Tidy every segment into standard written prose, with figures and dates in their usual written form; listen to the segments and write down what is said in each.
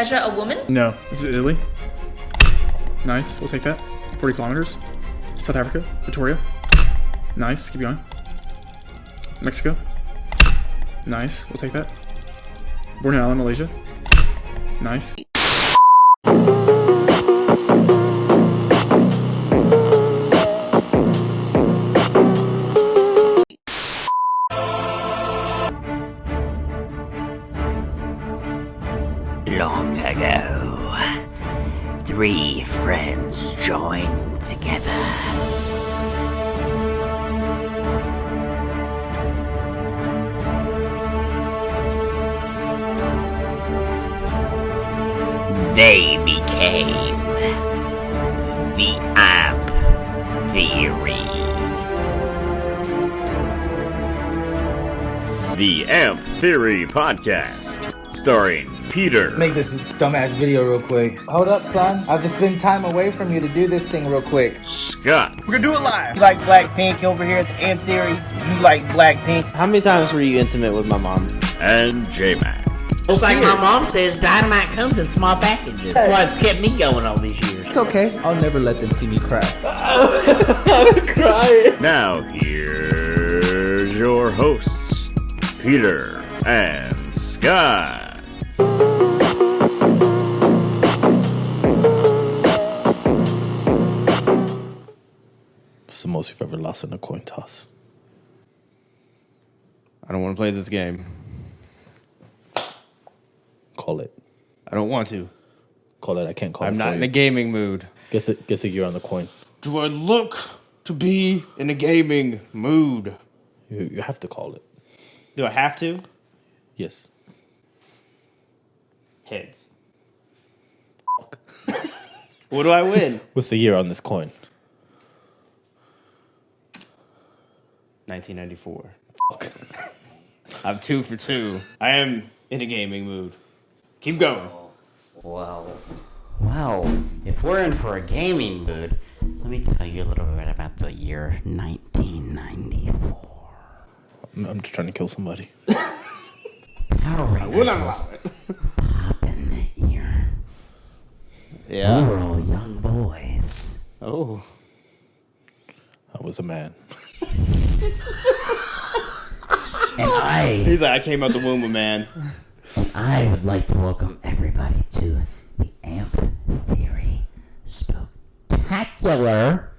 pleasure a woman? No. This is Italy. Nice. We'll take that. 40 kilometers. South Africa. Victoria. Nice. Keep going. Mexico. Nice. We'll take that. Borneo Island, Malaysia. Nice. Long ago, 3 friends joined together. They became the Amp Theory. The Amp Theory Podcast, starring Peter. Make this dumbass video real quick. Hold up, son. I've just been time away from you to do this thing real quick. Scott. We're gonna do it live. You like Blackpink over here at the Amp Theory? You like Blackpink? How many times were you intimate with my mom? And J-Mac. Just like my mom says, dynamite comes in small packages. That's why it's kept me going all these years. It's okay. I'll never let them see me cry. I'm crying. Now here's your hosts, Peter and Scott. What's the most you've ever lost in a coin toss? I don't want to play this game. Call it. I don't want to. Call it. I can't call it. I'm not for in you. a gaming mood. Guess a year on the coin. Do I look to be in a gaming mood? You have to call it. Do I have to? Yes. Heads. What do I win? What's the year on this coin? 1994. Fuck. I'm 2 for 2. I am in a gaming mood. Keep going. Well, if we're in for a gaming mood, let me tell you a little bit about the year 1994. I'm just trying to kill somebody. Power Rangers was popping that year. We Yeah. were all young boys. Oh. I was a man. And He's like, I came out the womb a man. I would like to welcome everybody to the Amp Theory Spectacular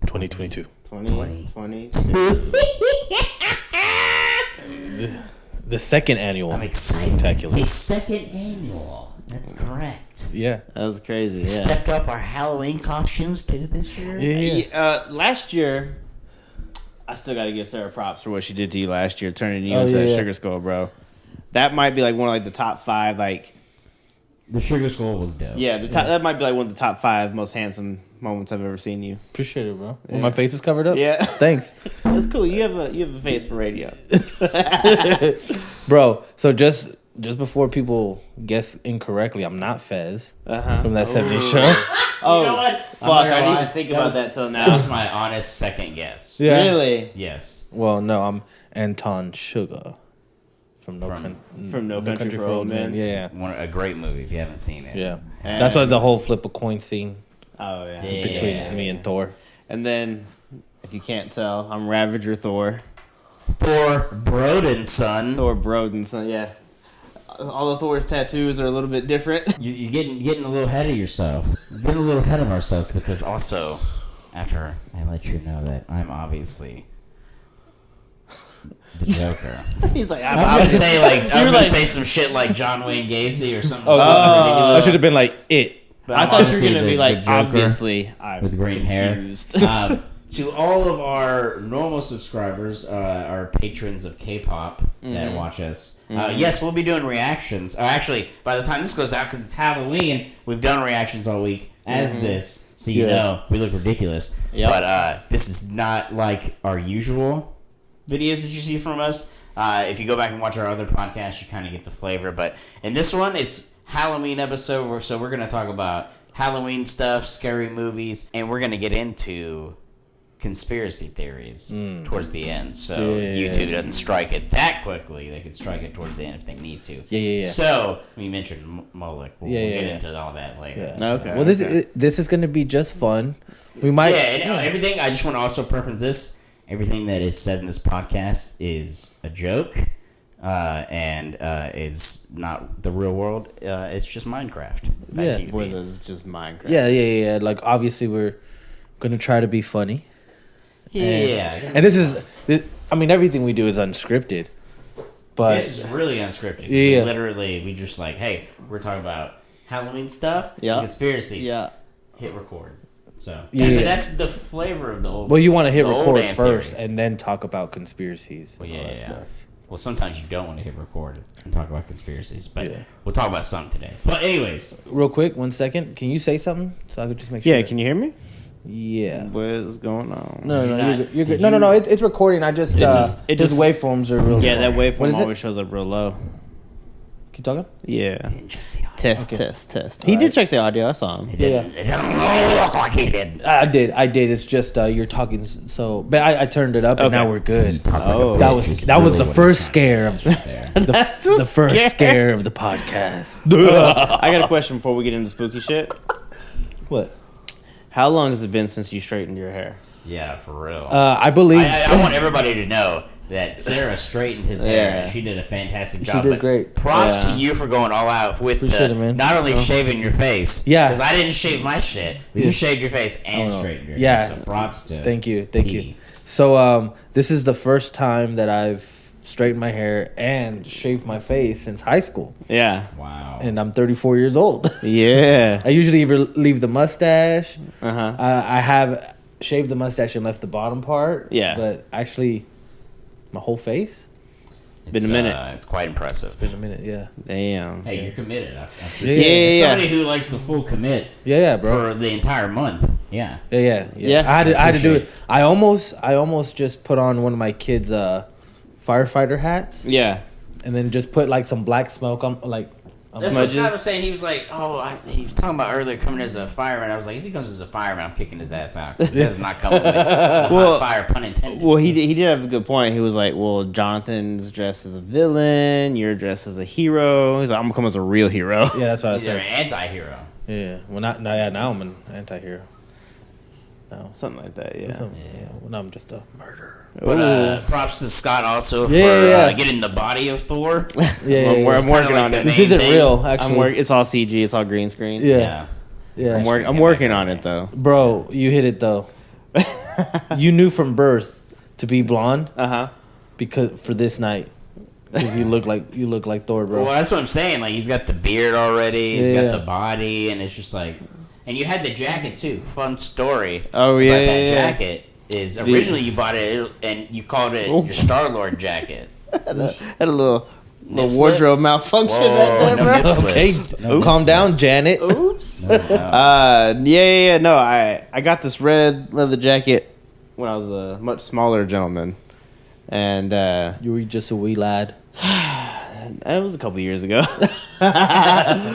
2022. 2022. The second annual. I'm excited. Spectacular. It's second annual. That's correct. Yeah. That was crazy. We stepped up our Halloween costumes too this year. Yeah. Last year, I still got to give Sarah props for what she did to you last year, turning you into that sugar skull, bro. That might be like one of like the top 5, like. The Sugar Skull was dope. Yeah, that might be like one of the top 5 most handsome moments I've ever seen you. Appreciate it, bro. When my face is covered up? Yeah. Thanks. That's cool. You have a face for radio. Bro, so just before people guess incorrectly, I'm not Fez from that 70s show. Oh, You know what? fuck. I'm not I gonna lie. didn't think That about was- that till That now. was my honest second guess. Yeah. Really? Yes. Well, no, I'm Anton Sugar from No Country for Old Men. Yeah. A great movie if you haven't seen it. Yeah. That's why the whole flip a coin scene Oh, yeah. between me and Thor. And then, if you can't tell, I'm Ravager Thor. Thor Broden's son. Thor Broden, son. Yeah. All of Thor's tattoos are a little bit different. You're getting a little ahead of yourself. We're getting a little ahead of ourselves because also, after I let you know that I'm obviously the Joker. He's like, I was gonna say I was gonna say some shit like John Wayne Gacy or something. I should have been like it. But I I'm thought you were obviously going to be the like, Joker obviously, I'm with green confused. hair. To all of our normal subscribers, our patrons of K-pop that watch us, yes, we'll be doing reactions. Actually, by the time this goes out, because it's Halloween, we've done reactions all week as this, so you know we look ridiculous. Yep. But this is not like our usual videos that you see from us. If you go back and watch our other podcasts, you kind of get the flavor. But in this one, it's Halloween episode, so we're going to talk about Halloween stuff, scary movies, and we're going to get into conspiracy theories towards the end. So if YouTube doesn't strike it that quickly, they could strike it towards the end if they need to. Yeah. So we mentioned Moloch. We'll get into all that later. Yeah. Okay. Well, this is going to be just fun. We might. Everything. I just want to also preference this. Everything that is said in this podcast is a joke, and is not the real world. It's just Minecraft. It's just Minecraft. Yeah. Like obviously we're going to try to be funny. Yeah. And everything we do is unscripted. But this is really unscripted. Yeah. Literally, we just like, hey, we're talking about Halloween stuff, conspiracies. Yeah. Hit record. So that's the flavor of the old. Well, you want to hit record first and then talk about conspiracies. Well, stuff. Well, sometimes you don't want to hit record and talk about conspiracies, but we'll talk about some today. But anyways, real quick, 1 second. Can you say something so I could just make sure? Yeah, can you hear me? Yeah. What is going on? No, you're good. No, it's recording. I just waveforms are real. Yeah, that waveform always shows up real low. Keep talking. Yeah. Test. He did check the audio. I saw him. It didn't look like he did. I did. It's just you're talking so. But I turned it up and now we're good. That was the first scare of the first scare of the podcast. I got a question before we get into spooky shit. What? How long has it been since you straightened your hair? Yeah, for real. I believe. I want everybody to know that Sarah straightened his hair and she did a fantastic job. She did great. Props to you for going all out with not only shaving your face. Yeah. Because I didn't shave my shit. But you shaved your face and straightened your hair. So props to Thank you. So this is the first time that I've straightened my hair and shaved my face since high school. Yeah. Wow. And I'm 34 years old. Yeah. I usually either leave the mustache. Uh-huh. I have shaved the mustache and left the bottom part. Yeah. But actually, my whole face. Been a minute. It's quite impressive. It's been a minute, yeah. Damn. Hey, you're committed. Yeah. Somebody who likes the full commit. Yeah, bro. For the entire month. Yeah. Yeah. I had to do it. I almost just put on one of my kids' firefighter hats. Yeah. And then just put like some black smoke on That's what Scott was saying. He was like, he was talking about earlier coming as a fireman. I was like, if he comes as a fireman, I'm kicking his ass out. He does not come with hot fire, pun intended. Well, he did have a good point. He was like, well, Jonathan's dressed as a villain. You're dressed as a hero. He's like, I'm going to come as a real hero. Yeah, that's what I said. said. You're an anti-hero. Yeah. Well, now I'm an anti-hero. No. Something like that, yeah. Well, now I'm just a murderer. But props to Scott also for getting the body of Thor. I'm working on it. This isn't real, actually. It's all CG. It's all green screen. Yeah. I'm working on it, though. Bro, you hit it, though. You knew from birth to be blonde. Because for this night. Because you look like Thor, bro. Well, that's what I'm saying. Like, he's got the beard already. He's got the body. And it's just like... And you had the jacket, too. Fun story. Oh, yeah. About that jacket. Is originally you bought it and you called it your Star-Lord jacket. Had a little wardrobe malfunction right there, bro. Okay, calm down, Janet. Oops. No, I got this red leather jacket when I was a much smaller gentleman, and you were just a wee lad. It was a couple years ago.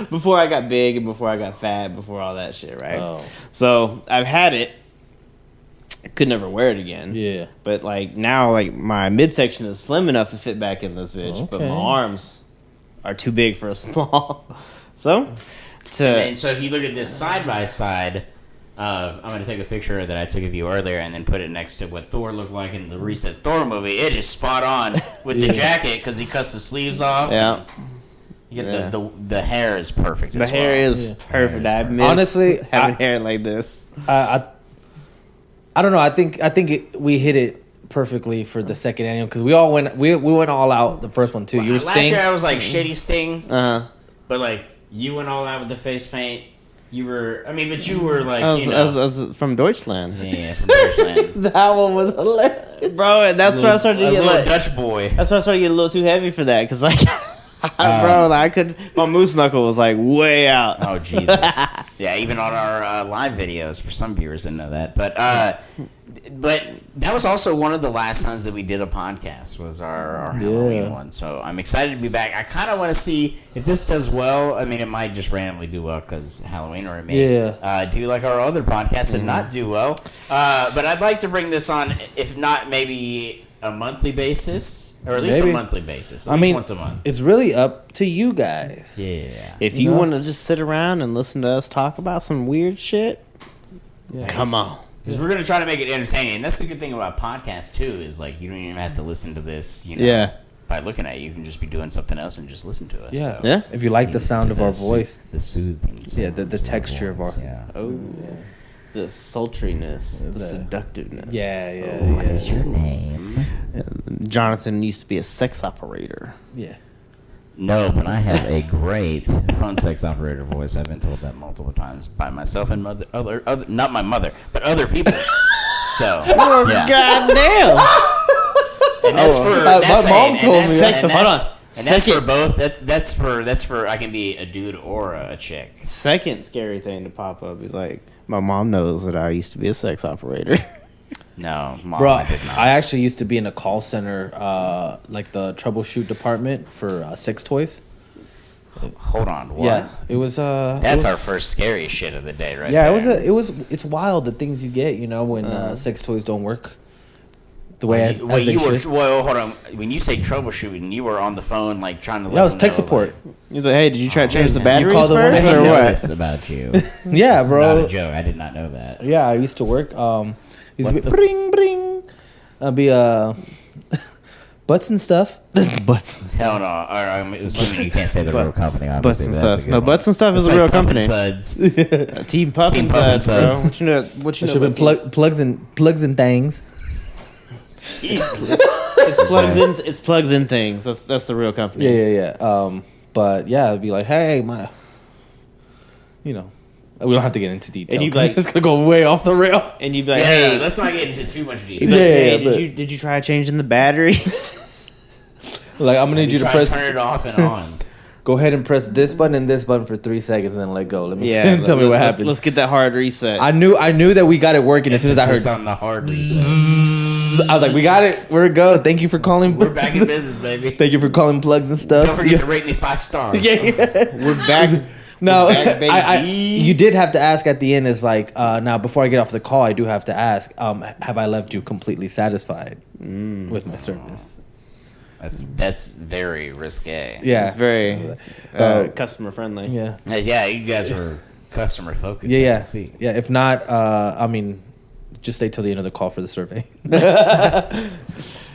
Before I got big and before I got fat, before all that shit, right? Oh. So I've had it. I could never wear it again. Yeah. But like now, like my midsection is slim enough to fit back in this bitch, but my arms are too big for a small. So if you look at this side by side, I'm going to take a picture that I took of you earlier and then put it next to what Thor looked like in the recent Thor movie. It is spot on with the jacket because he cuts the sleeves off. Yeah. You get the hair is perfect. The hair is perfect. I miss honestly having hair like this. I don't know. I think we hit it perfectly for the second annual because we went all out the first one too. You were last Sting. year I was like shitty Sting, but like you went all out with the face paint. You were, but you were like, I was from Deutschland. Yeah, from Deutschland. That one was hilarious, bro. That's why I started to get like Dutch boy. That's why I started to get a little too heavy for that because like. Bro, like my moose knuckle was like way out. Oh Jesus! Yeah, even on our live videos, for some viewers didn't know that. But But that was also one of the last times that we did a podcast was our Halloween one. So I'm excited to be back. I kind of want to see if this does well. I mean, it might just randomly do well because Halloween, or it may do like our other podcasts and not do well. But I'd like to bring this on, if not maybe a monthly basis, or at least a monthly basis. At least once a month. It's really up to you guys. Yeah. If you want to just sit around and listen to us talk about some weird shit, come on. Because we're going to try to make it entertaining. And that's the good thing about podcasts, too, is like you don't even have to listen to this, by looking at it. You can just be doing something else and just listen to us. Yeah. So. If you like the sound of our voice. The soothing sound. The texture of our... Yeah. Oh, the sultriness, the seductiveness. What is your name? Jonathan used to be a sex operator. Yeah. No, but I have a great fun sex operator voice. I've been told that multiple times by myself and other not my mother, but other people. So, goddamn. And that's my mom told me. Hold on. And that's for both. That's for I can be a dude or a chick. Second scary thing to pop up is like, my mom knows that I used to be a sex operator. No, Mom, bro, I did not. I actually used to be in a call center, like the troubleshoot department for sex toys. Hold on, what? Yeah, it was. That's our first scary shit of the day, right? Yeah, there. It's wild the things you get, when sex toys don't work the way as they should. Well, hold on. When you say troubleshooting, you were on the phone, like trying to. Yeah, it was tech support. He's like, hey, did you try to change the You batteries called the first, woman- or I know what? this about you. Yeah, This bro. is not a joke. I did not know that. Yeah, I used to work. Used to be What the- bring bring. I'd be butts and stuff. Butts and Hell no. I'm assuming you can't say the real company. Butts Obviously, and but that's stuff. a good No, one. Butts and Stuff is It's a real like Pump company. and Suds. Team Pup Team and Pup and Suds, bro. Suds. What you know? What you know? Should have been plugs and things. Jesus. It's plugs in things. That's the real company. Yeah. But yeah, it'd be like, hey, we don't have to get into detail. And you'd be like- it's gonna go way off the rail. And you'd be like, Yeah, hey, let's not get into too much detail. you'd be like, hey, but- did you try changing the battery? Like, I'm gonna need you to Try press. turn it off and on. Go ahead and press this button and this button for 3 seconds, and then let go. Let me tell me what let's- happens. Let's get that hard reset. I knew that we got it working as soon as I heard. on the hard reset. I was like, we got it. We're good. Thank you for calling. We're back in business, baby. Thank you for calling plugs and stuff. Don't forget to rate me 5 stars. Yeah. We're back. No, Back, baby. you did have to ask at the end. Is like, now before I get off the call, I do have to ask: have I left you completely satisfied with my service? That's very risque. Yeah, It's very customer friendly. yeah, Yeah, you guys were customer focused. I yeah. can see. Yeah, if not, just stay till the end of the call for the survey.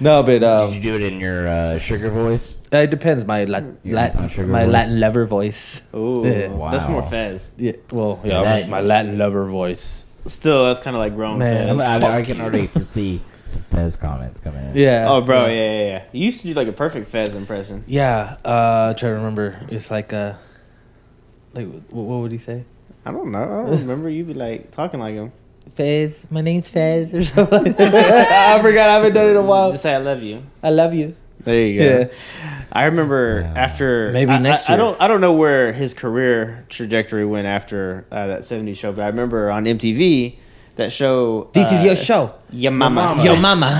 No, but Did you do it in your sugar voice? it depends. My sugar my voice? Latin lover voice. Ooh, Yeah. Wow. that's more Fez. Yeah, well, Yeah, that- my Latin lover voice. Still, that's kind of like grown Man, Fez. I can already foresee some Fez comments coming in. Yeah. Oh, bro, yeah. You used to do like a perfect Fez impression. Yeah. Try to remember. It's like what would he say? I don't know. I don't remember. You be like talking like him. Fez, my name's Fez or something like that. I forgot. I haven't done it in a while. Just say I love you. I love you. There you go. I remember after Maybe next year. I don't know where his career trajectory went after that '70s show, but I remember on MTV that show. This is your show. Your mama. Your mama.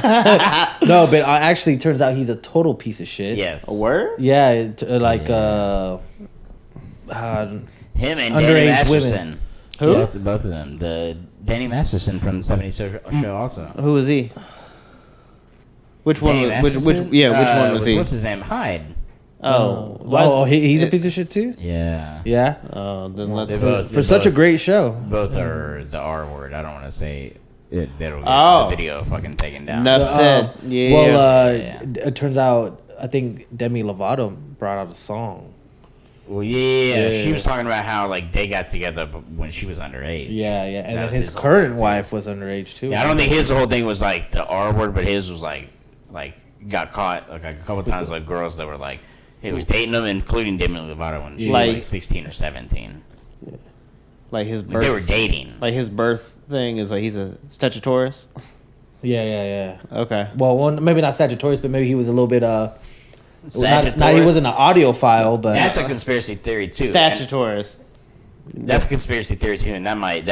No, but actually, it turns out he's a total piece of shit. Yes. A word? Yeah, Him and Danny Underage Masterson. Who? Both of them. The Danny Masterson from the 70s show also. Who was he? Which one? Danny Which Masterson? which one was he? What's his name? Hyde. he's a piece of shit too. Yeah. Yeah, Then let's. for such a great show. Both are the R word. I don't want to say it. That'll get Oh. the video fucking taken down. Enough said. Yeah. Well, Yeah. it turns out I think Demi Lovato brought out a song. Well, yeah, she Yeah. was talking about how like they got together when she was underage. Yeah, and That then was his whole current thing, too. wife was underage too. Yeah, I don't think his whole thing was like the R word, but his was like got caught like a couple times, like girls that were like he was dating them, including Demi Lovato when she was like 16 or 17. like his Like, birth. they were dating. Like his birth thing is like he's a Statutoris. Yeah. Okay. Well, maybe not Sagittarius, but maybe he was a little bit not he Sagittarius. wasn't an audiophile, but That's a conspiracy theory too. And Statutoris. that's a conspiracy theory too, and that might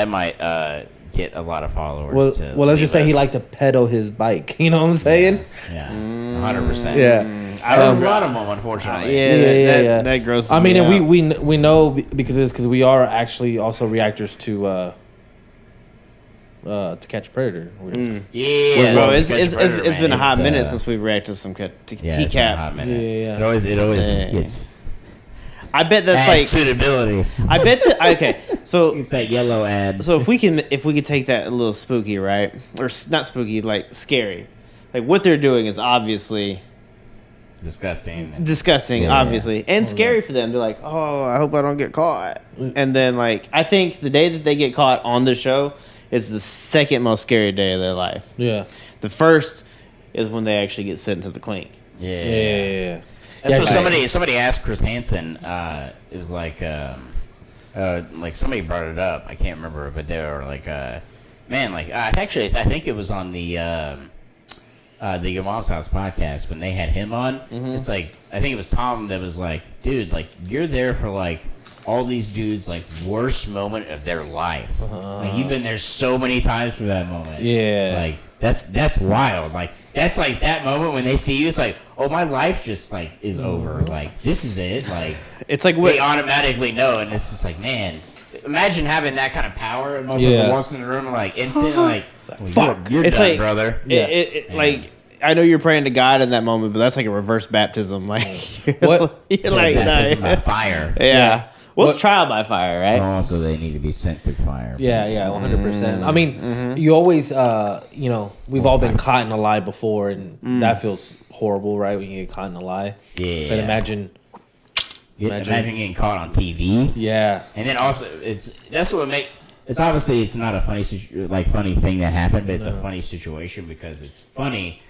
get get a lot of followers. Well, let's just say he liked to pedal his bike. You know what I'm saying? Yeah, 100%. Yeah. There's a lot of them, unfortunately. Yeah. That grosses I mean, me and out. we know because we are actually also reactors to Catch a Predator. Yeah, Bro, to it's Catch a Predator, been a man. hot It's, minute since we've reacted to some it's been a T-Cap. hot minute. Yeah. It always Yeah. gets I bet that's ad like suitability. I bet that okay. So It's that yellow ad. So if we could take that a little spooky, right? Or not spooky, like scary. Like what they're doing is obviously disgusting, Yeah. obviously, and scary for them. They're like, oh, I hope I don't get caught. And then like I think the day that they get caught on the show is the second most scary day of their life. Yeah. The first is when they actually get sent to the clink. Yeah. That's what somebody asked Chris Hansen. It was like somebody brought it up. I can't remember, but they were like, man, like I think it was on the Your Mom's House podcast when they had him on. Mm-hmm. It's like I think it was Tom that was like, dude, like you're there for like all these dudes like worst moment of their life. Like you've been there so many times for that moment. Yeah. Like that's wild. Like that's like that moment when they see you. It's like, oh, my life just like is over. Like this is it. Like It's like they automatically know, and it's just like, man, imagine having that kind of power. And motherfucker walks in the room and like instant like, well, you're It's done, like brother. Like I know you're praying to God in that moment, but that's like a reverse baptism. Like What? You're like Baptism by nah. fire. Yeah. Well, it's trial by fire, right? Also, they need to be sent through fire. Yeah, 100%. I mean, you always, we've all been caught in a lie before, and that feels horrible, right? When you get caught in a lie. Yeah. But imagine getting caught on TV. Yeah. And then also, that's what make. It's obviously it's not a funny funny thing that happened, but it's a funny situation because it's funny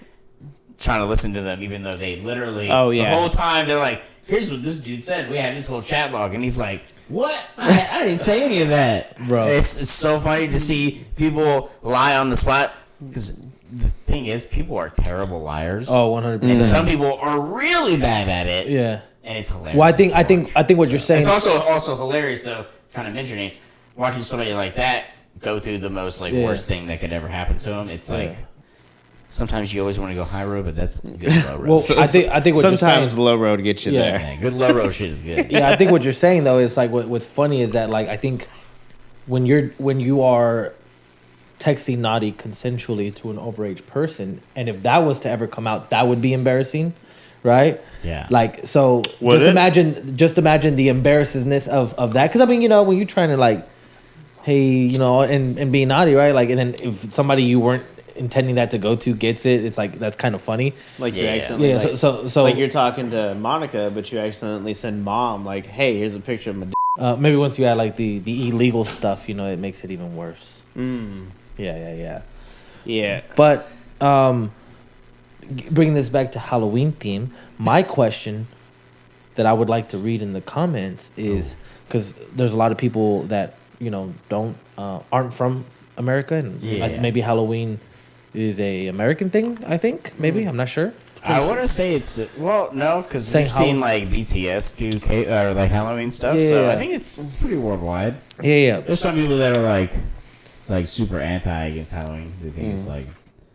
trying to listen to them, even though they literally the whole time they're like, here's what this dude said. We had this whole chat log, and he's like, "What? I didn't say any of that, bro." It's so funny to see people lie on the spot because the thing is, people are terrible liars. Oh, 100%. And some people are really bad at it. Yeah. And it's hilarious. Well, I think what you're saying. It's also hilarious though. Kind of mentioning watching somebody like that go through the most worst thing that could ever happen to them. It's like. Sometimes you always want to go high road, but that's good low road. Well, I think what you're saying, sometimes low road gets you there. Yeah, good low road shit is good. Yeah, I think what you're saying though is like what's funny is that like I think when you are texting naughty consensually to an overage person, and if that was to ever come out, that would be embarrassing, right? Yeah. Like so, just imagine the embarrassness of that. Because I mean, when you're trying to like, hey, and being naughty, right? Like, and then if somebody you weren't intending that to go to gets it, it's like that's kind of funny. Like you accidentally, so like you're talking to Monica, but you accidentally send mom like, "Hey, here's a picture of my." Maybe once you add like the illegal stuff, it makes it even worse. Yeah. But bringing this back to Halloween theme, my question that I would like to read in the comments is because there's a lot of people that aren't from America, and maybe Halloween is a American thing. I think maybe I'm not sure. I want to say it's no, because we've seen like BTS do like Halloween stuff, so I think it's pretty worldwide. Yeah. There's some people that are like super anti against Halloween because they think it's like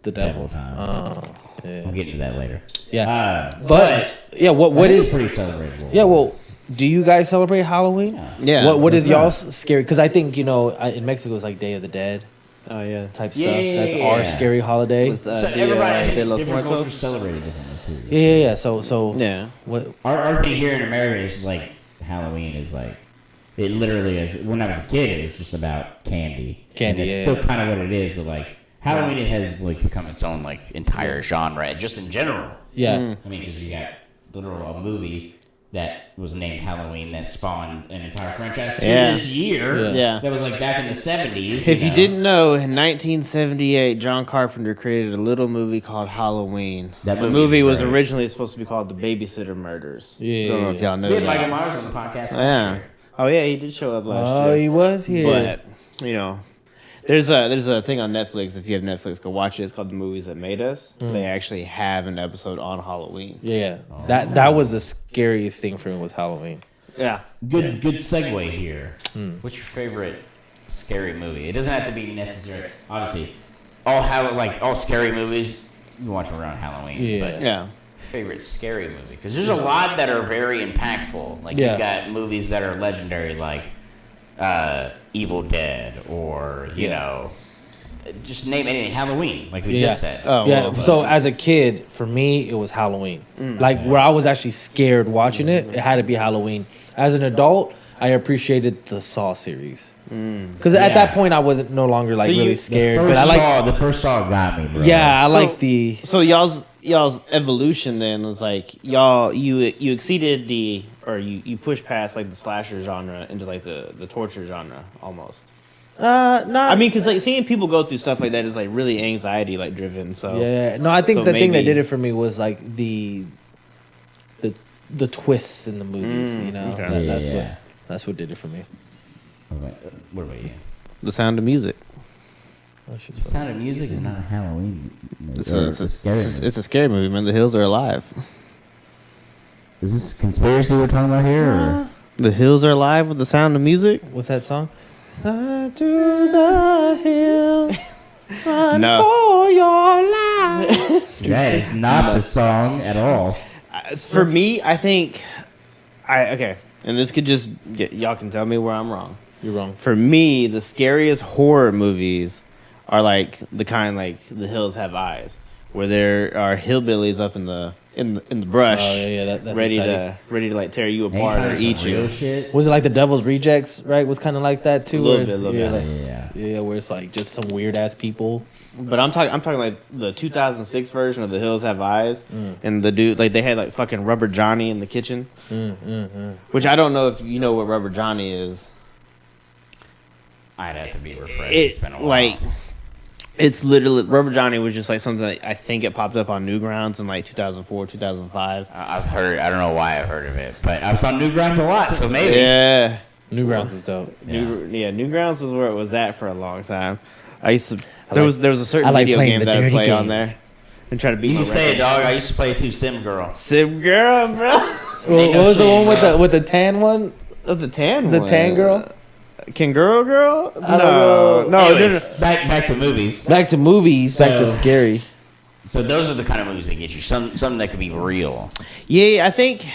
the devil time. Yeah. We'll get into that later. Yeah, but what is pretty celebratable? Yeah, well, do you guys celebrate Halloween? Yeah. What is y'all's scary? Because I think in Mexico it's like Day of the Dead. Oh yeah, type stuff. That's our scary holiday. So everybody different cultures celebrate it differently too. Yeah. So yeah. What our thing here in America is like Halloween is like it literally is. When I was a kid, it was just about candy. And it's still kind of what it is, but like Halloween, it has like become its own like entire genre, just in general. Yeah. I mean, because you got literally a movie that was named Halloween that spawned an entire franchise to this year. Yeah. That was like back in the 70s. If you didn't know, in 1978, John Carpenter created a little movie called Halloween. That movie was originally supposed to be called The Babysitter Murders. Yeah. I don't know if y'all know we had that. Michael Myers on the podcast. Yeah. Oh yeah, he did show up last year. Oh, he was here. But there's a thing on Netflix. If you have Netflix, go watch it. It's called The Movies That Made Us. They actually have an episode on Halloween. Yeah. That was the scariest thing for me was Halloween. Yeah. Good segue here. What's your favorite scary movie. It doesn't have to be necessary. Obviously, all scary movies you watch them around Halloween. Yeah. But Yeah. favorite scary movie, because there's a lot that are very impactful. Like Yeah. you've got movies that are legendary, like Evil Dead, or you know, just name anything. Halloween, like we just said. Oh, Yeah. well, So as a kid, for me, it was Halloween. Like where I was actually scared watching it, it had to be Halloween. As an adult, I appreciated the Saw series because at that point I wasn't no longer like So really you- scared. But I like, The first Saw got me, bro. yeah, I So- like the. So y'all's evolution then was like you exceeded you pushed past like the slasher genre into like the torture genre almost. No, I mean, because like seeing people go through stuff like that is like really anxiety like driven. So yeah, no, I think So the thing that maybe- did it for me was like the twists in the movies. You know, okay. That's what did it for me. What about you? The Sound of Music. That shit's The fun. Sound of Music is not a Halloween movie. It's a scary movie, man. The Hills Are Alive. Is this Conspiracy we're talking about here? Or? The Hills Are Alive with The Sound of Music. What's that song? To the hill. No. For your life. That is not the song at all. For me, I think okay, and this could just y'all can tell me where I'm wrong. You're wrong. For me, the scariest horror movies are like the kind like The Hills Have Eyes, where there are hillbillies up in the brush, Oh yeah, that's ready exciting. to like tear you apart or eat you. Shit. Was it like the Devil's Rejects? Right, was kind of like that too. A little where bit, it's- little yeah, bit. like- Yeah. yeah, where it's like just some weird ass people. But I'm talking like the 2006 version of The Hills Have Eyes, and the dude like they had like fucking Rubber Johnny in the kitchen, which I don't know if you know what Rubber Johnny is. I'd have to be refreshed. It's been a while. Like it's literally Rubber Johnny was just like something that I think it popped up on Newgrounds in like 2004, 2005. I've heard. I don't know why I've heard of it, but I was on Newgrounds a lot, so maybe. Yeah. Newgrounds was dope. Newgrounds was where it was at for a long time. I used to there was a certain I like video playing game the that I dirty play on games. there and try to beat You my can say it, record. dog. I used to play too Sim Girl. Sim girl, bro. What was the one with the tan one? Oh, the tan The one. tan girl? Kangaroo girl? I don't know. No, Anyways, back to movies. Back to movies. Back to So- scary. So those are the kind of movies that get you. Something that can be real. Yeah, I think.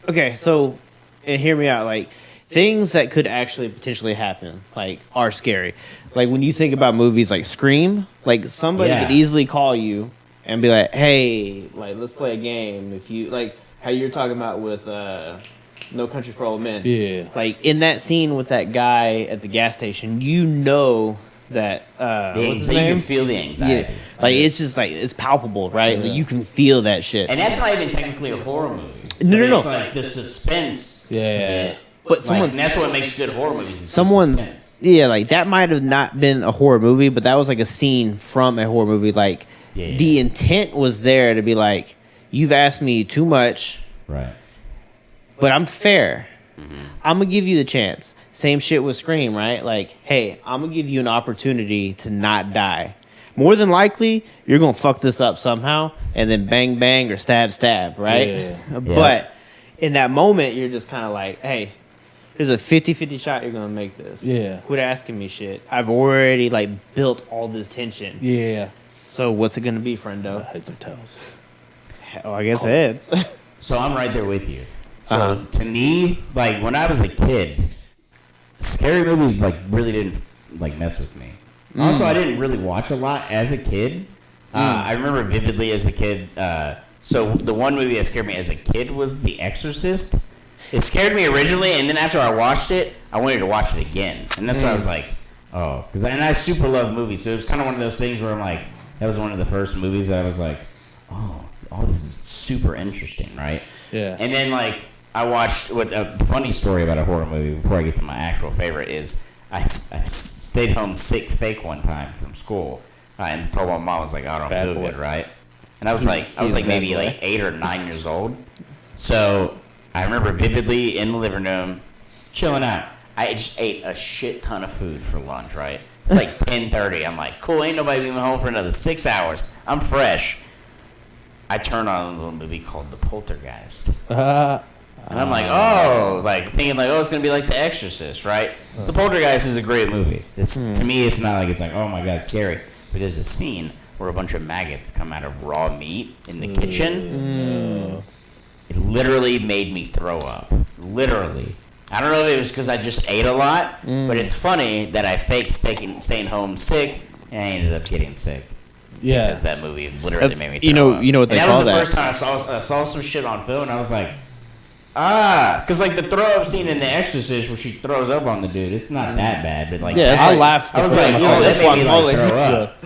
Okay, so and hear me out. Like things that could actually potentially happen, like are scary. Like when you think about movies like Scream, like somebody Yeah. could easily call you and be like, "Hey, like let's play a game." If you like how you're talking about with No Country for Old Men. Yeah. Like in that scene with that guy at the gas station, you know that what's his You can name? feel the anxiety. Yeah, like it's just like it's palpable, right? Like you can feel that shit. And that's not even technically a horror movie. No. It's like the suspense. Yeah. But Like, someone's and that's what makes good horror movies. is someone's suspense. yeah, like that might have not been a horror movie, but that was like a scene from a horror movie. Like Yeah. the intent was there to be like, you've asked me too much, Right. but I'm fair. I'm gonna give you the chance. Same shit with Scream, right? Like, hey, I'm gonna give you an opportunity to not die. More than likely, you're gonna fuck this up somehow, and then bang bang or stab stab, right? Yeah. But in that moment, you're just kind of like, hey, there's a 50-50 shot you're gonna make this. Yeah. Quit asking me shit. I've already like built all this tension. Yeah. So what's it gonna be, friendo? Heads or tails. Oh, I guess heads. So I'm right there with you. So Uh-huh. to me, like when I was a kid, scary movies like really didn't like mess with me. Also, I didn't really watch a lot as a kid. I remember vividly as a kid. So the one movie that scared me as a kid was The Exorcist. It scared me originally, and then after I watched it, I wanted to watch it again, and that's why I was like, oh, and I super love movies, so it was kind of one of those things where I'm like, that was one of the first movies that I was like, oh, this is super interesting, right? Yeah. And then like I watched a funny story about a horror movie before I get to my actual favorite is I stayed home sick fake one time from school and told my mom, I was like, I don't Bad feel boy. good, right? And I was like maybe boy. like 8 or 9 years old. So I remember vividly in the living room chilling out. I just ate a shit ton of food for lunch, right? It's like 10:30. I'm like, cool, ain't nobody being home for another 6 hours. I'm fresh. I turned on a little movie called The Poltergeist. And I'm like, oh, like thinking like, oh, it's gonna be like The Exorcist, right? The Poltergeist is a great movie. It's to me, it's not like it's like, oh my god, scary. But there's a scene where a bunch of maggots come out of raw meat in the kitchen. It literally made me throw up. Literally. I don't know if it was because I just ate a lot, but it's funny that I faked staying home sick, and I ended up getting sick. Yeah. Because that movie literally made me throw up. You know what they and call that that? was the first time I saw some shit on film, and I was like, because like the throw up scene in The Exorcist where she throws up on the dude, it's not that bad, but like Yeah, it's I like- laughed. I was like, oh, that made me like throw up.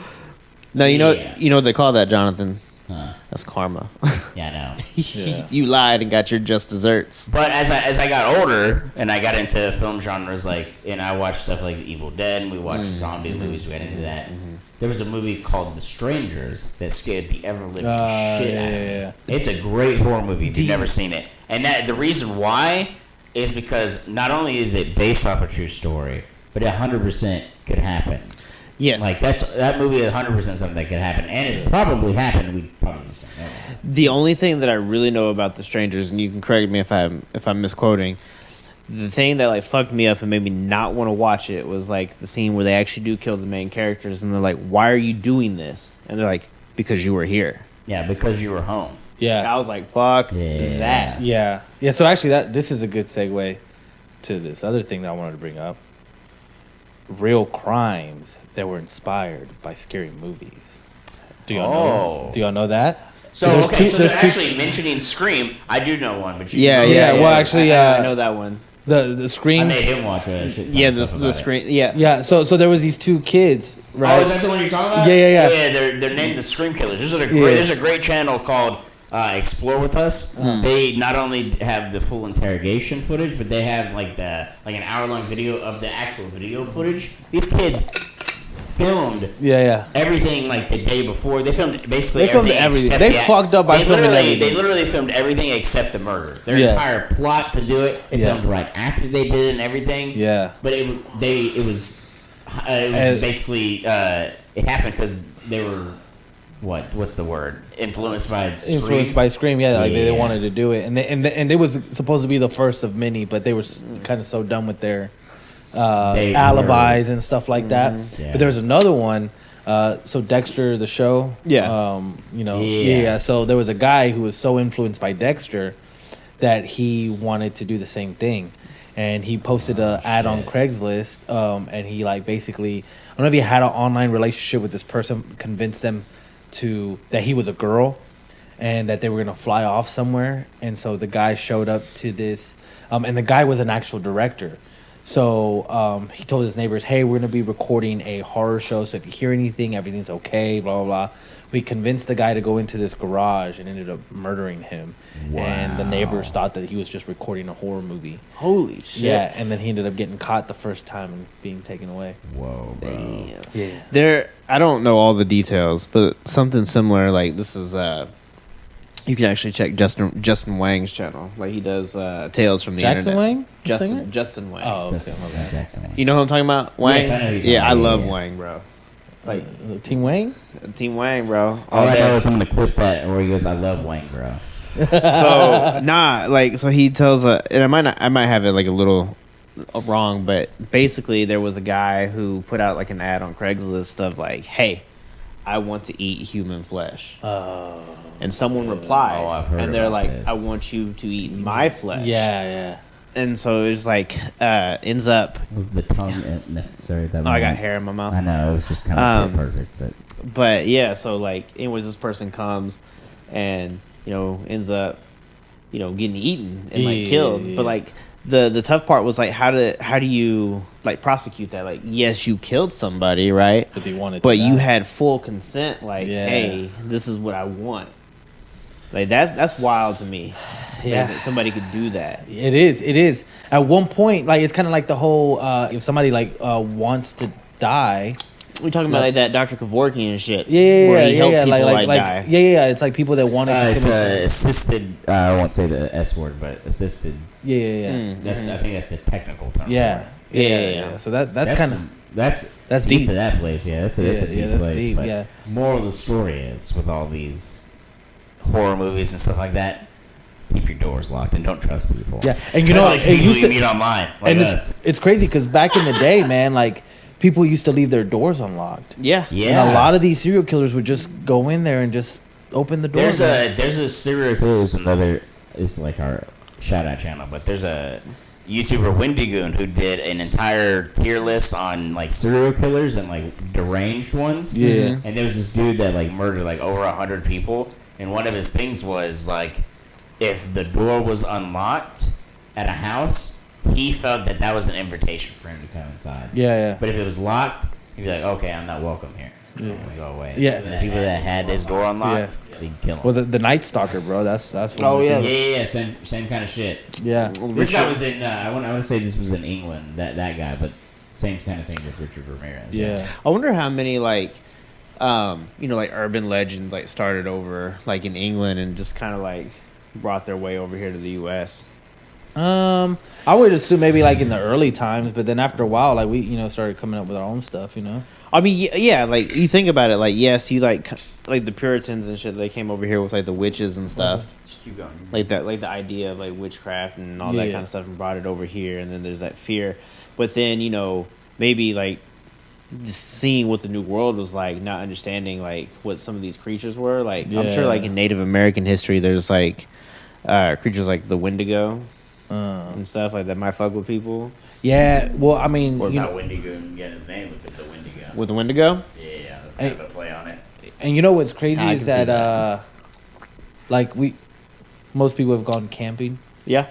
No, you know Yeah. you know what they call that, Jonathan? Huh. That's karma. Yeah, I know. You lied and got your just desserts. But as I got older and I got into film genres, like, and I watched stuff like Evil Dead, and we watched zombie movies, we got into that. There was a movie called The Strangers that scared the ever living shit out of me. yeah. It's a great horror movie if you've never seen it. And that the reason why is because not only is it based off a true story, but 100% could happen. Yes. Like that movie is 100% something that could happen, and it's probably happened. We probably just don't know. The only thing that I really know about The Strangers, and you can correct me if I'm misquoting, the thing that like fucked me up and made me not want to watch it was like the scene where they actually do kill the main characters, and they're like, "Why are you doing this?" And they're like, "Because you were here." Yeah, because you were home. Yeah. I was like, "Fuck Yeah. that." Yeah. Yeah. So actually, this is a good segue to this other thing that I wanted to bring up. Real crimes that were inspired by scary movies. Do y'all know? Do y'all know that? So there's okay, two- so there's they're two- actually mentioning Scream. I do know one, but you Yeah, know yeah. well, actually, I know that one. The I Scream. made him watch a shit ton Yeah, of stuff the about it. screen. Yeah, Yeah. So there was these two kids, right? Oh, is that the one you're talking about? Yeah. They're named the Scream Killers. Yeah. There's a great channel called Explore With Us. They not only have the full interrogation footage, but they have like an hour-long video of the actual video footage. These kids filmed Yeah. everything like the day before. They filmed basically They filmed everything. everything. except They the- fucked up by filming everything. They literally filmed everything except the murder. Their Yeah. entire plot to do it. They Yeah. filmed right after they did it and everything. Yeah. But it was And- basically it happened because they were what's the word, influenced by Scream. Influenced by Scream, yeah, like they Yeah. wanted to do it, and it was supposed to be the first of many, but they were kind of so done with their They alibis and stuff like that. Yeah. But there was another one. So Dexter, the show, Yeah. Yeah. So there was a guy who was so influenced by Dexter that he wanted to do the same thing, and he posted an ad on Craigslist, and he like basically, I don't know if he had an online relationship with this person, convinced them that he was a girl, and that they were gonna fly off somewhere, and so the guy showed up to this, and the guy was an actual director. So he told his neighbors, "Hey, we're gonna be recording a horror show. So if you hear anything, everything's okay." Blah blah blah. We convinced the guy to go into this garage and ended up murdering him. And the neighbors thought that he was just recording a horror movie. Holy shit. Yeah, and then he ended up getting caught the first time and being taken away. Whoa, bro. Yeah. I don't know all the details, but something similar. Like this is you can actually check Justin Wang's channel. Like he does Tales from the Jackson Internet. Wang? The singer? Justin Wang. Oh, okay. Justin Jackson. You know who I'm talking about? Wang. Yes, I know who you're Yeah, I talking about, love yeah. Wang, bro. Like Team Wayne? Team Wang, bro. All I day. know is I'm gonna clip that where he goes, "I love Wayne, bro." So he tells and I might have it like a little wrong, but basically there was a guy who put out like an ad on Craigslist of like, "Hey, I want to eat human flesh." And someone replied, Oh, I've heard and they're about like, this. "I want you to eat my flesh." Yeah. And so it was like ends up. Was the tongue necessary? That Oh, I got moment? hair in my mouth. I know, it was just kind of Um, perfect, but But yeah, so like, anyways, this person comes and ends up getting eaten and like killed. Yeah. But like the tough part was like how do you like prosecute that? Like, yes, you killed somebody, right? But they wanted But to you die. had full consent. Like, Yeah. hey, this is what I want. Like that's wild to me. Yeah. That somebody could do that. It is. At one point, like it's kind of like the whole if somebody like wants to die. We're talking about like that Dr. Kevorkian and shit. Yeah, where he helped people like die. yeah. It's like people that wanted to it's commit. assisted. I won't say the S word, but assisted. Yeah. That's I think that's the technical term. Yeah. for it. Yeah. So that's kind of that's that's deep deep. to that place. Yeah, that's a deep that's place. deep, but yeah. moral of the story is with all these horror movies and stuff like that, keep your doors locked and don't trust people. Yeah, and you know, like it people used you to, meet online. Like and us. it's crazy because back in the day, man, like people used to leave their doors unlocked. Yeah. Yeah. And a lot of these serial killers would just go in there and just open the door. There's a serial killer. It's like our shout out channel, but there's a YouTuber Wendigoon who did an entire tier list on like serial killers and like deranged ones. Yeah. And there was this dude that like murdered like over 100 people, and one of his things was like, if the door was unlocked at a house, he felt that was an invitation for him to come inside. Yeah. But if it was locked, he'd be like, okay, I'm not welcome here. I'm gonna go away. Yeah. And the people that had his door unlocked, they'd kill him. Well, the Night Stalker, bro. That's what. Oh, yeah. Yeah, same kind of shit. Yeah. This guy was in. I want to say this was in England. That guy, but same kind of thing with Richard Ramirez. Yeah. I wonder how many like like urban legends like started over like in England and just kind of like brought their way over here to the US. I would assume maybe like in the early times, but then after a while, like we started coming up with our own stuff. I mean, yeah, like you think about it, like yes, you like the Puritans and shit. They came over here with like the witches and stuff, Just keep going. like that, like the idea of like witchcraft and all that Yeah. kind of stuff, and brought it over here. And then there's that fear, but then maybe like just seeing what the New World was like, not understanding like what some of these creatures were. Like I'm sure, like in Native American history, there's like creatures like the Wendigo and stuff like that might fuck with people. Yeah. Well, I mean, Or how Wendigo get his name with the Wendigo. With the Wendigo, Yeah, let's have a play on it. and you know what's crazy I is can see that like most people have gone camping. yeah,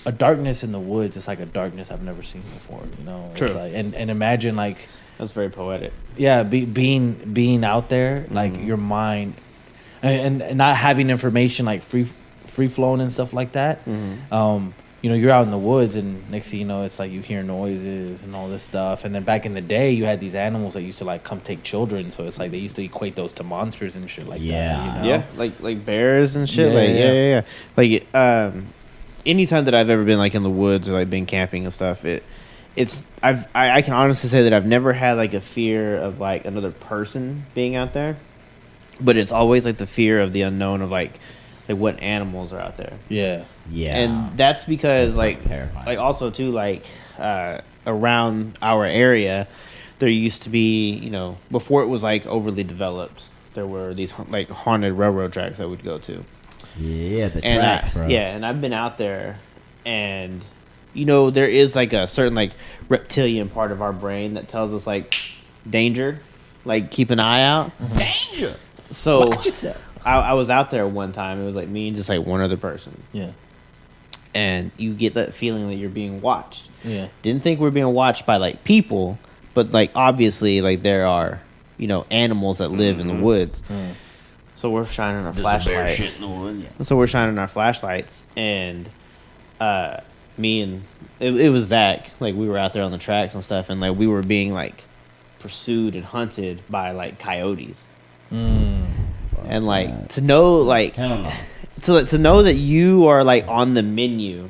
A darkness in the woods is like a darkness I've never seen before. It's True. like, and imagine like that's very poetic. being out there, like your mind, and not having information like free flowing and stuff like that. You're out in the woods, and next thing you know, it's like you hear noises and all this stuff. And then back in the day, you had these animals that used to like come take children, so it's like they used to equate those to monsters and shit like that. Yeah, like bears and shit. Yeah, Like anytime that I've ever been like in the woods or like been camping and stuff, I can honestly say that I've never had like a fear of like another person being out there, but it's always like the fear of the unknown of like what animals are out there. Yeah. Yeah. And that's because That's like fucking terrifying. like also too like around our area there used to be before it was like overly developed, there were these like haunted railroad tracks that we'd go to. Yeah, the And tracks, bro. yeah, and I've been out there, and there is like a certain like reptilian part of our brain that tells us like danger, like keep an eye out. Danger. So Watch yourself. I was out there one time. It was like me and just like one other person, Yeah. and you get that feeling that you're being watched. Yeah. Didn't think we were being watched by like people, but like obviously like there are animals that live in the woods. So we're shining our flashlight. Shit in the wood. Yeah. So we're shining our flashlights, and me and it was Zach. Like we were out there on the tracks and stuff, and like we were being like pursued and hunted by like coyotes. And like to know like Hell no. to know that you are like on the menu,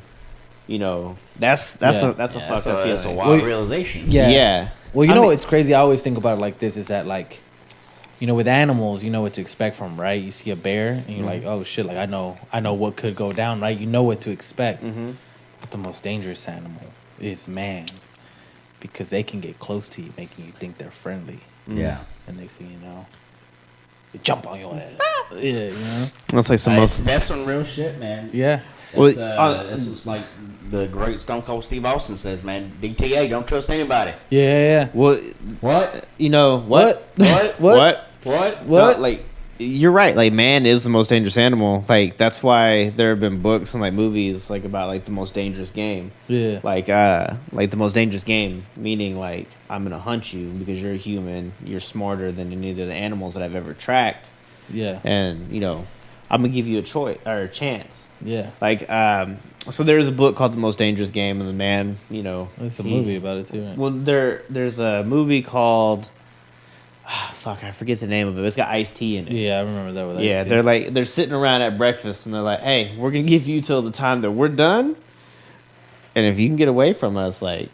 that's Yeah. a fucked up feeling. That's a wild Well, realization. Yeah. Yeah. Well, I mean- what's crazy? I always think about it like this: is that like, with animals, you know what to expect from, right? You see a bear, and you're like, oh shit, like I know what could go down, right? You know what to expect. But the most dangerous animal is man, because they can get close to you, making you think they're friendly, Yeah. and next thing you know, they jump on your ass. Yeah, That's like some most. That's some real shit, man. yeah. That's, Well, that's just like the great Stone Cold Steve Austin says, man. Big TA, don't trust anybody. Yeah. Well, What? what? What? What? What? No, like you're right. Like man is the most dangerous animal. Like that's why there have been books and like movies like about like the most dangerous game. Yeah. Like the most dangerous game, meaning like I'm gonna hunt you because you're a human. You're smarter than any of the animals that I've ever tracked, Yeah. and I'm gonna give you a choice or a chance. Yeah. Like so there's a book called The Most Dangerous Game, and the man, There's a movie about it too, right? Well, there's a movie called fuck, I forget the name of it. It's got Ice-T in it. Yeah, I remember that with Yeah, Ice-T. they're sitting around at breakfast and they're like, "Hey, we're gonna give you till the time that we're done, and if you can get away from us, like,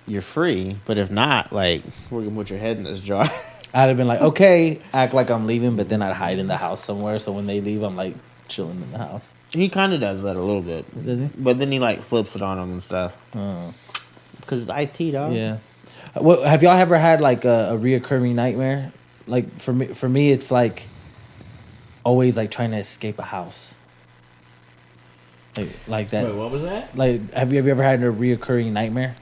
you're free. But if not, like, we're gonna put your head in this jar." I'd have been like, okay, act like I'm leaving, but then I'd hide in the house somewhere. So when they leave, I'm like chilling in the house. He kind of does that a little bit. Does he? But then he like flips it on him and stuff. Oh. Because it's iced tea, dog. Yeah. What, have y'all ever had like a reoccurring nightmare? Like for me, it's like always like trying to escape a house. Like that. Wait, what was that? Like, have you ever had a reoccurring nightmare?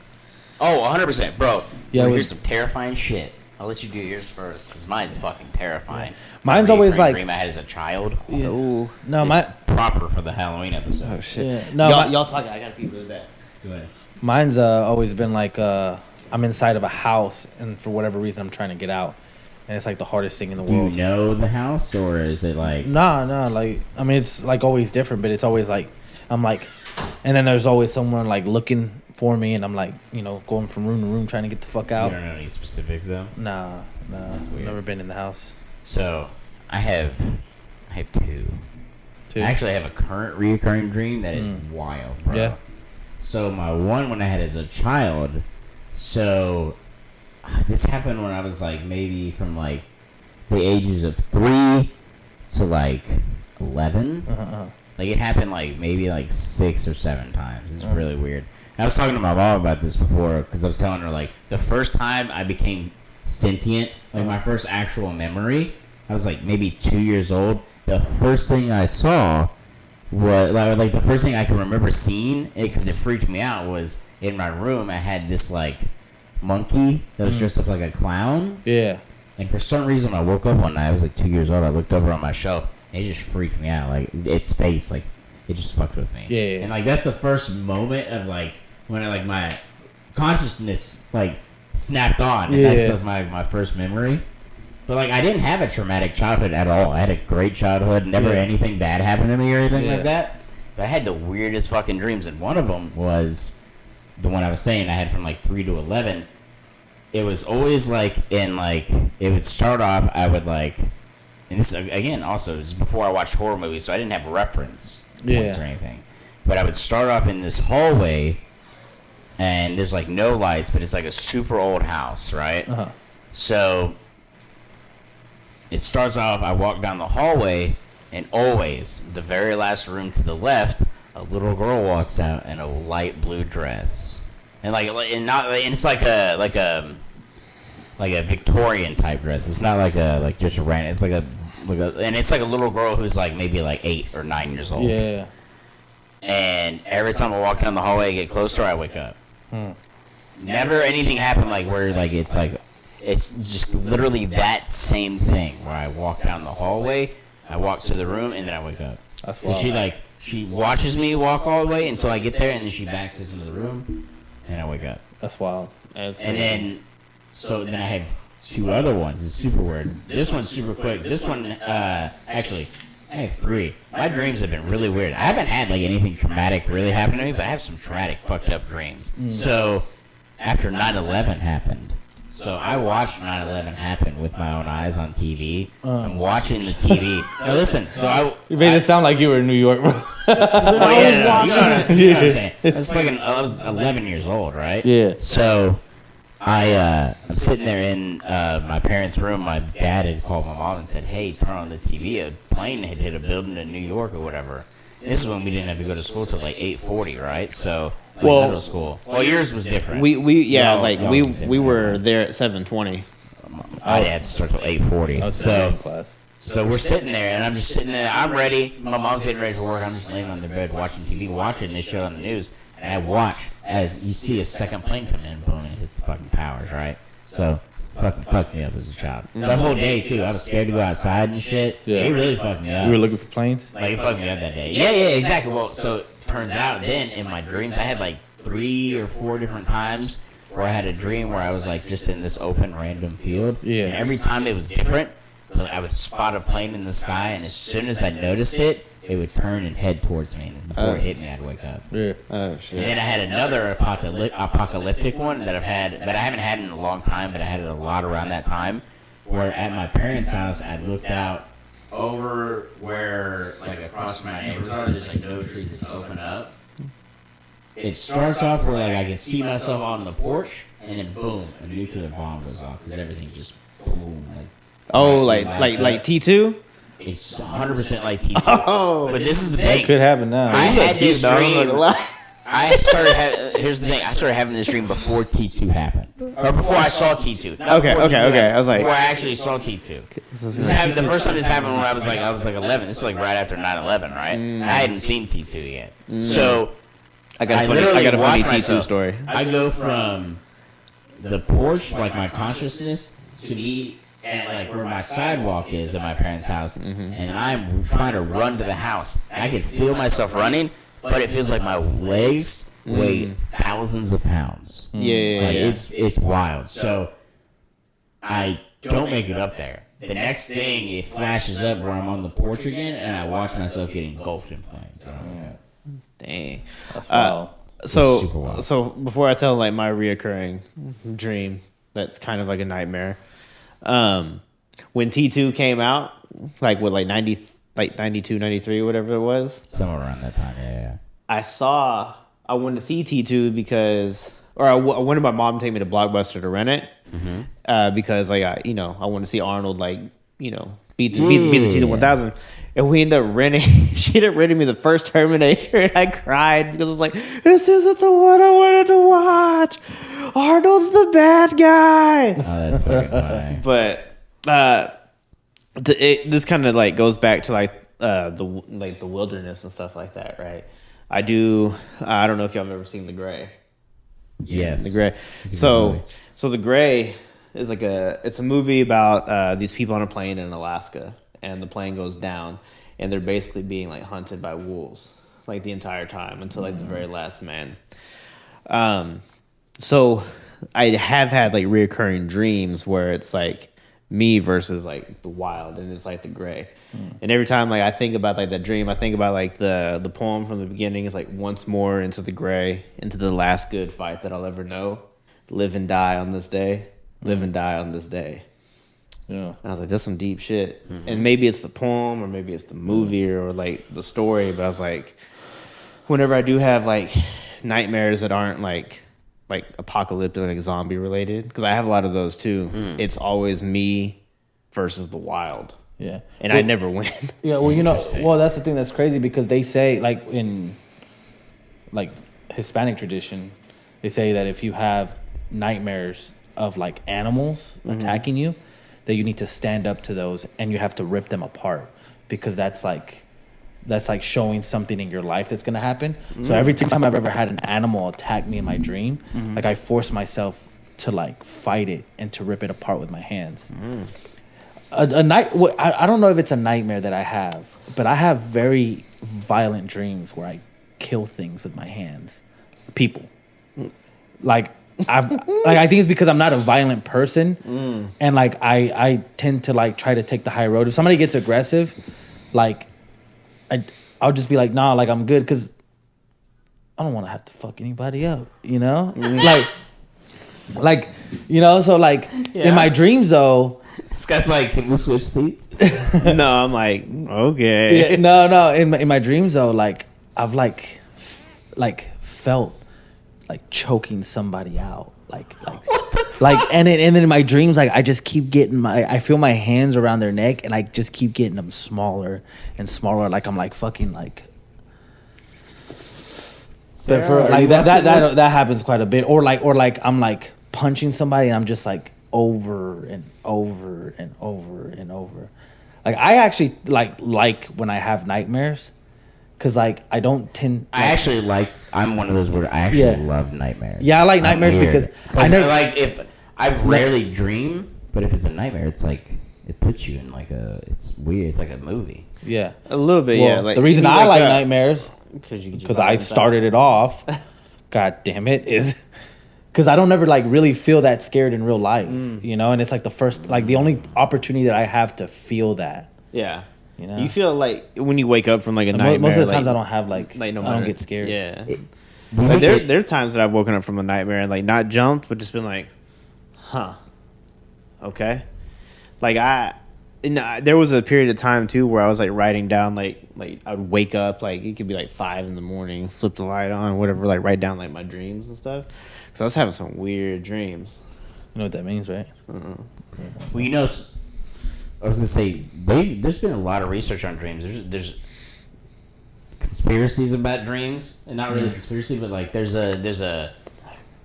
Oh, 100%, bro. Yeah, Yeah, with- here's some terrifying shit. I'll let you do yours first, because mine's fucking terrifying. Mine's The always recurring like- dream I had as a child. Yeah. Ooh. No, It's my proper for the Halloween episode. Oh, shit. yeah, no, y'all talking. I gotta pee really bad. Go ahead. mine's always been like I'm inside of a house, and for whatever reason, I'm trying to get out, and it's like the hardest thing in the Do you world. know the house, or is it like... Nah, like I mean, it's like always different, but it's always like I'm like, and then there's always someone like looking for me, and I'm like, going from room to room trying to get the fuck You out. don't know any specifics, though? Nah, I've weird. never been in the house. So, I have two. Too. I actually have a current reoccurring dream that is wild, bro. Yeah. So my one when I had as a child, so this happened when I was like maybe from like the ages of 3 to like 11. Like it happened like maybe like 6 or 7 times. It's really weird. I was talking to my mom about this before because I was telling her like the first time I became sentient, like my first actual memory, I was like maybe 2 years old. The first thing I saw was like the first thing I can remember seeing, because it freaked me out, was in my room. I had this like monkey that was dressed up like a clown, Yeah. and for some reason I woke up one night. I was like 2 years old. I looked over on my shelf, and it just freaked me out. Like its face, like it just fucked with me. Yeah. And like that's the first moment of like when I like my consciousness like snapped on. And that's like my first memory. But like I didn't have a traumatic childhood at all. I had a great childhood. Never anything bad happened to me or anything like that. But I had the weirdest fucking dreams, and one of them was the one I was saying I had from like 3 to 11. It was always like it would start off. I would like, and this again also it was before I watched horror movies, so I didn't have reference points or anything. But I would start off in this hallway, and there's like no lights, but it's like a super old house, right? So it starts off, I walk down the hallway, and always, the very last room to the left, a little girl walks out in a light blue dress. And it's like a Victorian type dress. It's not like just a random, it's and it's like a little girl who's like maybe like 8 or 9 years old. Yeah. And every time I walk down the hallway, I get closer, I wake up. Never anything happened like where like it's just literally that same thing where I walk down the hallway, I walk to the room, and then I wake up. That's wild. She watches me walk all the way until I get there, and then she backs into the room, and I wake up. That's wild. That's And then I have 2 other ones. It's super weird. This one's super quick. This one, actually, I have 3. My dreams have been really weird. I haven't had like anything traumatic really happen to me, but I have some traumatic, fucked up dreams. So after 9/11 happened. So I watched 9/11 happen with my own eyes on TV. I'm watching the TV. Now listen, You made it sound like you were in New York, bro. you know what I'm saying. I was 11 years old, right? Yeah. So I'm sitting there in my parents' room. My dad had called my mom and said, "Hey, turn on the TV. A plane had hit a building in New York or whatever." This is when we didn't have to go to school till like 8:40, right? So middle school. Well, yours was different. we we were there at 7:20. I had to start till 8:40. Class. So we're sitting there, and I'm just sitting there. I'm ready. My mom's getting ready for work. I'm just laying on the bed watching TV, watching this show on the news. And I watch as you see a second plane come in, boom, and it hits the fucking towers, right? So fucking fucked me up as a child. That whole day, too. I was scared to go outside and shit. Yeah. It really fucked me up. You were looking for planes? Like, it fucked me up that day. Yeah, exactly. Well, so it turns out then in my dreams, I had like 3 or 4 different times where I had a dream where I was like just in this open random field. Yeah. And every time it was different. I would spot a plane in the sky, and as soon as I noticed it, it would turn and head towards me. And before it hit me, I'd wake up. Yeah. Oh shit. And then I had another apocalyptic one that I haven't had in a long time, but I had it a lot around that time, where at my parents' house, I looked out over where, like, across my neighbors are, there's, like, no trees that's open up. It starts off where, like, I can see myself on the porch, and then, boom, a nuclear bomb goes off, because everything just, boom, like... Oh, like T2? It's 100% like T2. Oh, but this is the That thing. could happen now. I had this Dog, I'm not dream. gonna lie. Here's the thing. I started having this dream before T2 happened, or before I saw T2. Not Okay, before okay, T2 okay. happened, I was like- before I actually saw T2. The first time this happened when I was like 11. This is like right after 9/11, right? I hadn't seen T2 yet, so I got a literally funny watch T2 myself. story. I go from the porch, like my consciousness, to me, and like where my sidewalk is at my parents' house, and I'm trying to run to the house. And I can feel myself running, but it feels like my legs weigh thousands of pounds. Yeah, Like it's wild. So I don't make it up there. The next thing, it flashes up where I'm on the porch again, and I watch myself get engulfed in flames. Dang. That's wild. So, super wild. so before I tell like my reoccurring dream, that's kind of like a nightmare. When T2 came out, like what, like 90, like 92, 93, whatever it was, Somewhere around that time, yeah. I wanted to see T2 because, or I wanted my mom to take me to Blockbuster to rent it, because like I want to see Arnold like beat the T2 1000. And we ended up renting. She ended up renting me the first Terminator, and I cried because I was like, "This isn't the one I wanted to watch. Arnold's the bad guy." Oh, that's fucking funny. But this kind of like goes back to like the wilderness and stuff like that, right? I don't know if y'all have ever seen The Gray. Yes. The Gray. So The Gray is it's a movie about these people on a plane in Alaska, and the plane goes down, and they're basically being like hunted by wolves like the entire time until like the very last man. So I have had like reoccurring dreams where it's like me versus like the wild, and it's like the gray. And every time like I think about like that dream, I think about like the poem from the beginning is like, once more into the gray, into the last good fight that I'll ever know. Live and die on this day. Live and die on this day. Yeah. And I was like, that's some deep shit. And maybe it's the poem, or maybe it's the movie, or like the story. But I was like, whenever I do have like nightmares that aren't like apocalyptic, like zombie related, because I have a lot of those too. It's always me versus the wild. Yeah. And I never win. Yeah, well, that's the thing that's crazy, because they say, like, in like Hispanic tradition, they say that if you have nightmares of like animals attacking you, that you need to stand up to those and you have to rip them apart, because that's like showing something in your life that's gonna happen. So every time I've ever had an animal attack me in my dream, like I force myself to like fight it and to rip it apart with my hands. I don't know if it's a nightmare that I have, but I have very violent dreams where I kill things with my hands, people. Like I think it's because I'm not a violent person, and like I tend to like try to take the high road. If somebody gets aggressive, like I'll just be like, nah, like I'm good, because I don't want to have to fuck anybody up, like so like in my dreams though. This guy's like, can we switch seats? No, I'm like, okay. Yeah, no. In my dreams though, like I've like felt like choking somebody out, like, and then in my dreams, like I just keep getting I feel my hands around their neck, and I just keep getting them smaller and smaller, like I'm like fucking like. But for like that happens quite a bit, or like I'm like punching somebody, and I'm just like over and over and over and over. Like I actually like when I have nightmares, because like I don't tend. I'm one of those where I actually love nightmares. Yeah, I like nightmares because I never like if I rarely dream, but if it's a nightmare, it's like it puts you in like it's weird. It's like a movie. Yeah, A little bit, well, yeah. Like, the reason when you I wake like up- nightmares, because I started it off. God damn it, is because I don't ever like really feel that scared in real life, and it's like the only opportunity that I have to feel that. Yeah. You You feel like when you wake up from like a nightmare. Most of the times like, I don't have like no I don't matter- get scared. Yeah. Like, there are times that I've woken up from a nightmare and like not jumped, but just been like, huh, okay. Like there was a period of time too where I was like writing down like I'd wake up, like it could be like 5 a.m, flip the light on, whatever, like write down like my dreams and stuff. Because I was having some weird dreams. You know what that means, right? Well, I was gonna say there's been a lot of research on dreams. There's conspiracies about dreams, and not really conspiracy, but like there's a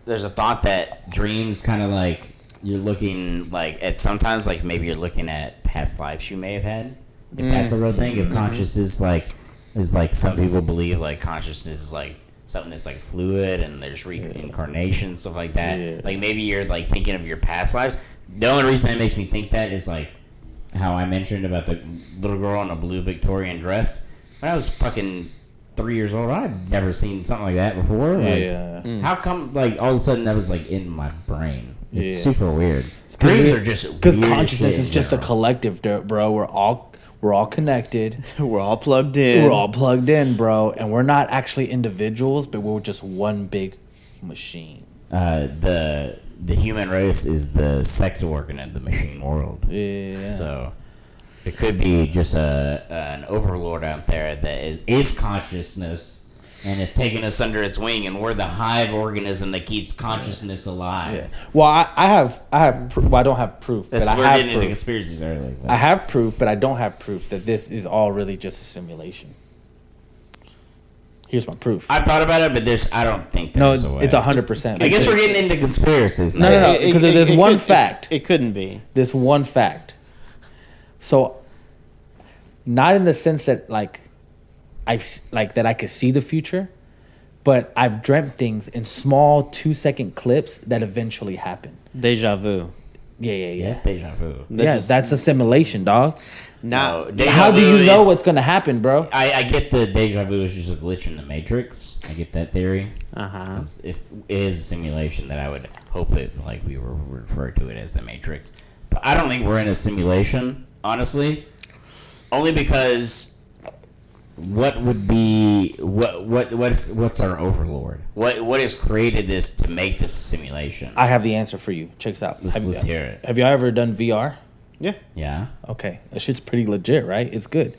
thought that dreams kind of like you're looking like at sometimes like maybe you're looking at past lives you may have had. If that's a real thing, if consciousness is like some people believe like consciousness is like something that's like fluid and there's reincarnation, stuff like that. Yeah. Like maybe you're like thinking of your past lives. The only reason that makes me think that is like how I mentioned about the little girl in a blue Victorian dress. When I was fucking 3 years old, I'd never seen something like that before. Like, how come like all of a sudden that was like in my brain? It's super weird. Dreams are just because consciousness is just a collective, bro. We're all connected. We're all plugged in. We're all plugged in, bro. And we're not actually individuals, but we're just one big machine. The human race is the sex organ of the machine world. Yeah. So it could be just an overlord out there that is consciousness and is taking us under its wing, and we're the hive organism that keeps consciousness alive. Yeah. Well, I have. Well, I don't have proof. That's but we're I have getting proof. into conspiracies early. I have proof, but I don't have proof that this is all really just a simulation. Here's my proof. I've thought about it, but I don't think there's a way. It's 100%. I guess we're getting into conspiracies. No, because there's one fact. It couldn't be. This one fact. So, not in the sense that that I could see the future, but I've dreamt things in small 2-second clips that eventually happen. Deja vu. Yeah. Yes, deja vu. That's a simulation, dog. Now, how do you know what's gonna happen, bro? I get the deja vu is just a glitch in the Matrix. I get that theory. Because if it is a simulation, that I would hope it like we were referred to it as the Matrix. But I don't think we're in a simulation, honestly. Only because what would be what's our overlord? What has created this to make this a simulation? I have the answer for you. Check this out. Let's hear it. Have you ever done VR? Yeah. Yeah. Okay. That shit's pretty legit, right? It's good.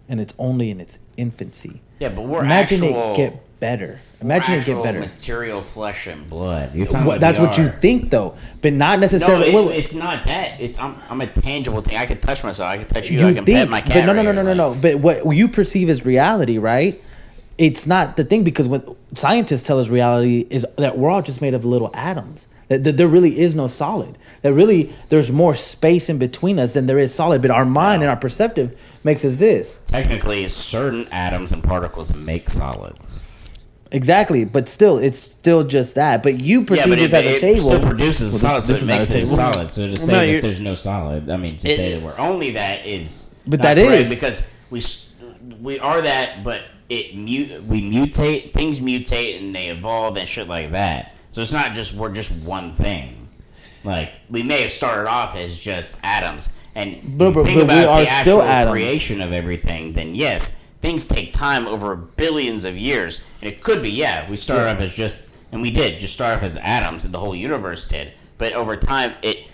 And it's only in its infancy. Yeah, but we're Imagine actual, it get better. Imagine it get better. Material flesh and blood. You're That's what you think, though, but not necessarily. No, it's not that. I'm a tangible thing. I can touch myself. I can touch you. I can pet my cat. But no. But what you perceive as reality, right? It's not the thing, because what scientists tell us reality is that we're all just made of little atoms. That there really is no solid. That really there's more space in between us than there is solid. But our mind and our perceptive makes us this. Technically, certain atoms and particles make solids. Exactly, but still, it's still just that. But you perceive it as a table. It still produces a solid, so it makes it a solid. So to say that there's no solid, I mean, to say that we're only that is. But that is because we are that, but we mutate. Things mutate and they evolve and shit like that. So it's not just we're just one thing. Like we may have started off as just atoms, and think about the actual creation of everything. Then yes, things take time over billions of years, and it could be we started off as just start off as atoms, and the whole universe did. But over time, it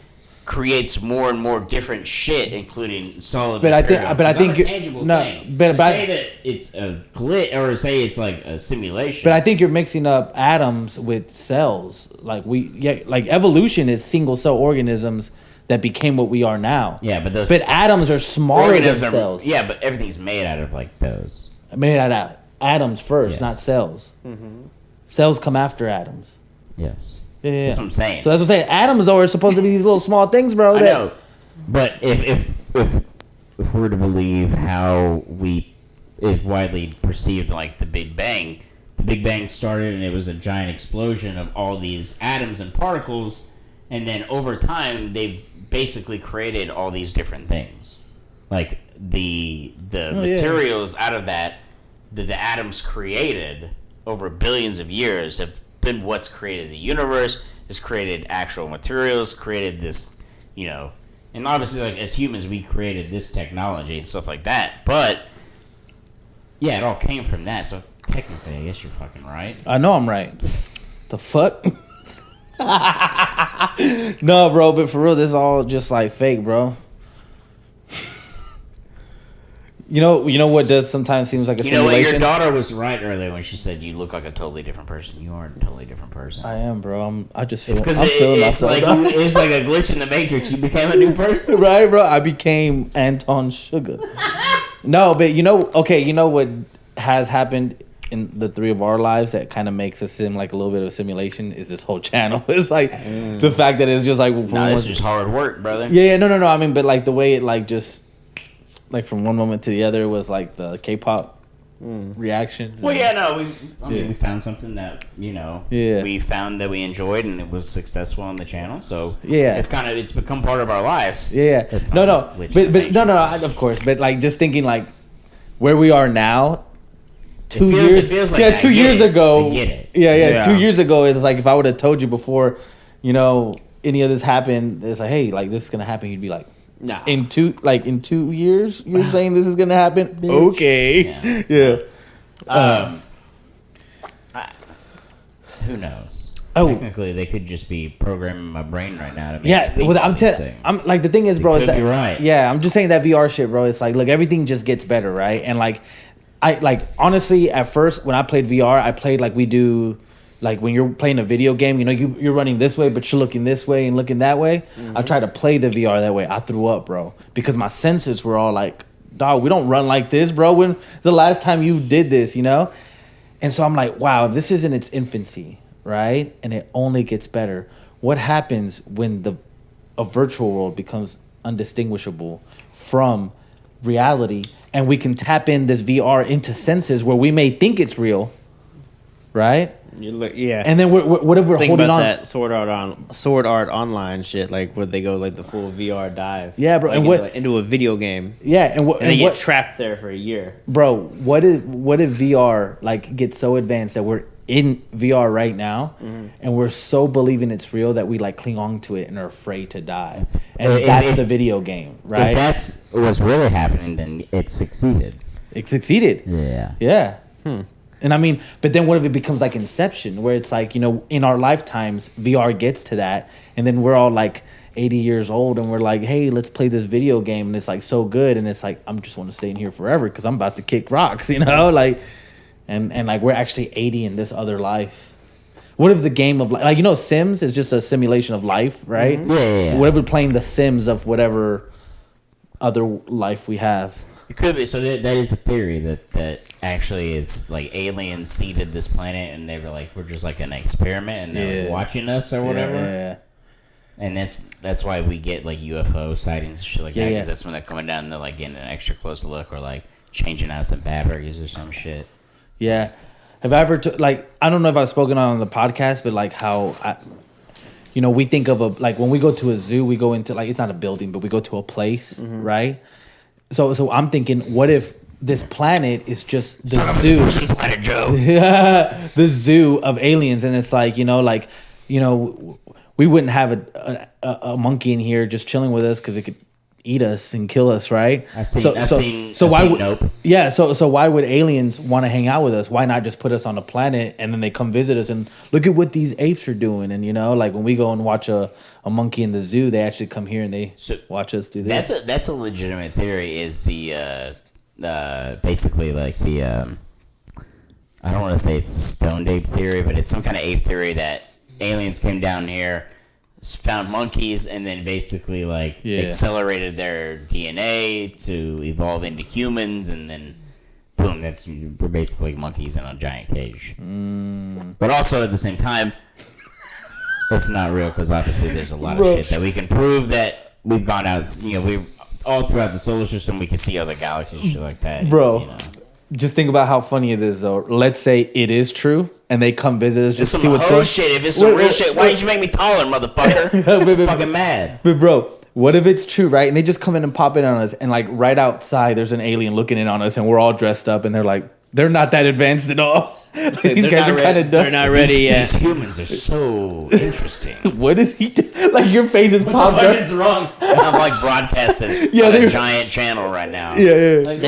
creates more and more different shit, including solid material. But I think it's not a tangible thing. But say that it's a glitch, or say it's like a simulation. But I think you're mixing up atoms with cells. Like evolution is single cell organisms that became what we are now. Yeah, but atoms are smaller than cells. Yeah, but everything's made out of like those. Made out of atoms first, not cells. Mm-hmm. Cells come after atoms. Yes. Yeah. That's what I'm saying. So that's what I'm saying. Atoms are supposed to be these little small things, bro. I know. But if we're to believe how is widely perceived like the Big Bang started and it was a giant explosion of all these atoms and particles, and then over time they've basically created all these different things. Like the materials out of that the atoms created over billions of years have been what's created the universe, has created actual materials, created this, and obviously like as humans we created this technology and stuff like that, but it all came from that, so technically I guess you're fucking right. I know I'm right. The fuck? No, bro, but for real, this is all just like fake, bro. You know what does sometimes seems like a You know what? simulation? Your daughter was right earlier when she said you look like a totally different person. You are a totally different person. I am, bro. I just feel. It's because I'm feeling it's myself. like it's like a glitch in the matrix. You became a new person. Right, bro. I became Anton Sugar. No, but you know what has happened in the three of our lives that kind of makes us seem like a little bit of a simulation is this whole channel. It's like the fact that it's just like Nah, it's just hard work, brother. yeah, no. I mean, but like the way it like just like from one moment to the other was like the K-pop reactions. Well, yeah, no, we found something that we found that we enjoyed and it was successful on the channel. So Yeah. it's become part of our lives. Yeah. It's No, not but glitch in the matrix. of course, but like just thinking like where we are now. It feels like that. 2 years ago. I get it. Yeah. 2 years ago, it's like if I would have told you before, any of this happened, it's like, hey, like this is gonna happen. You'd be like, Nah. in 2 years, you're saying this is gonna happen? Okay. Yeah. Who knows? Oh. Technically, they could just be programming my brain right now. To make Yeah, me think well, of these things. I'm like the thing is, bro, You is could that be right. yeah, I'm just saying that VR shit, bro. It's like, look, everything just gets better, right? And like, I like honestly, at first when I played VR, I played like we do, like when you're playing a video game, you're running this way, but you're looking this way and looking that way. I tried to play the VR that way. I threw up, bro, because my senses were all like, dog, we don't run like this, bro. When's the last time you did this, And so I'm like, wow, if this is in its infancy, right? And it only gets better. What happens when a virtual world becomes undistinguishable from reality and we can tap in this VR into senses where we may think it's real, right? Yeah. And then what if we're Think holding about on? that Sword Art Online shit, like where they go like the full VR dive. Yeah, bro, like, and into a video game, Yeah, and and they get trapped there for a year. bro, what if VR like gets so advanced that we're in VR right now and we're so believing it's real that we like cling on to it and are afraid to die. And that's the video game, right? If that's what's really happening, then it succeeded. It succeeded. Yeah. Yeah. And I mean, but then what if it becomes like Inception, where it's like, in our lifetimes, VR gets to that, and then we're all like 80 years old, and we're like, hey, let's play this video game, and it's like so good, and it's like, I'm just want to stay in here forever because I'm about to kick rocks, like, and like we're actually 80 in this other life. What if the game of like Sims is just a simulation of life, right? Yeah. What if we're playing the Sims of whatever other life we have? It could be. So that is the theory that actually it's like aliens seeded this planet and they were like, we're just like an experiment and they're like, watching us or whatever. Yeah. And that's why we get like UFO sightings and shit like that. Yeah. Because that's when they're coming down and they're like getting an extra close look or like changing out some batteries or some shit. Yeah. Have I ever, I don't know if I've spoken on the podcast, but like how, we think of like when we go to a zoo, we go into like, it's not a building, but we go to a place, right? So I'm thinking, what if this planet is just the zoo? Planet Joe. Yeah, the zoo of aliens, and it's like, we wouldn't have a monkey in here just chilling with us because it could eat us and kill us, right? I've seen Nope. Yeah, so why would aliens want to hang out with us? Why not just put us on a planet and then they come visit us and look at what these apes are doing? And like when we go and watch a monkey in the zoo, they actually come here and they watch us do this. That's a legitimate theory. Is the basically like the I don't want to say it's the stoned ape theory, but it's some kind of ape theory that aliens came down here, found monkeys, and then basically like accelerated their DNA to evolve into humans, and then boom, we're basically monkeys in a giant cage. But also at the same time, it's not real because obviously there's a lot of shit that we can prove that we've gone out. We all throughout the solar system we can see other galaxies, shit like that. Bro. Just think about how funny it is, though. Let's say it is true, and they come visit us just to see what's going on. Shit. If it's some real shit, why did you make me taller, motherfucker? Fucking mad. But bro, what if it's true, right? And they just come in and pop in on us, and like right outside, there's an alien looking in on us, and we're all dressed up, and they're like, they're not that advanced at all. These guys are kind of They're dumb. not ready yet. These humans are so interesting. What is he do? Like your face is popped What up. is wrong? I'm like broadcasting Yeah, on a they're- giant channel right now. Yeah. Like,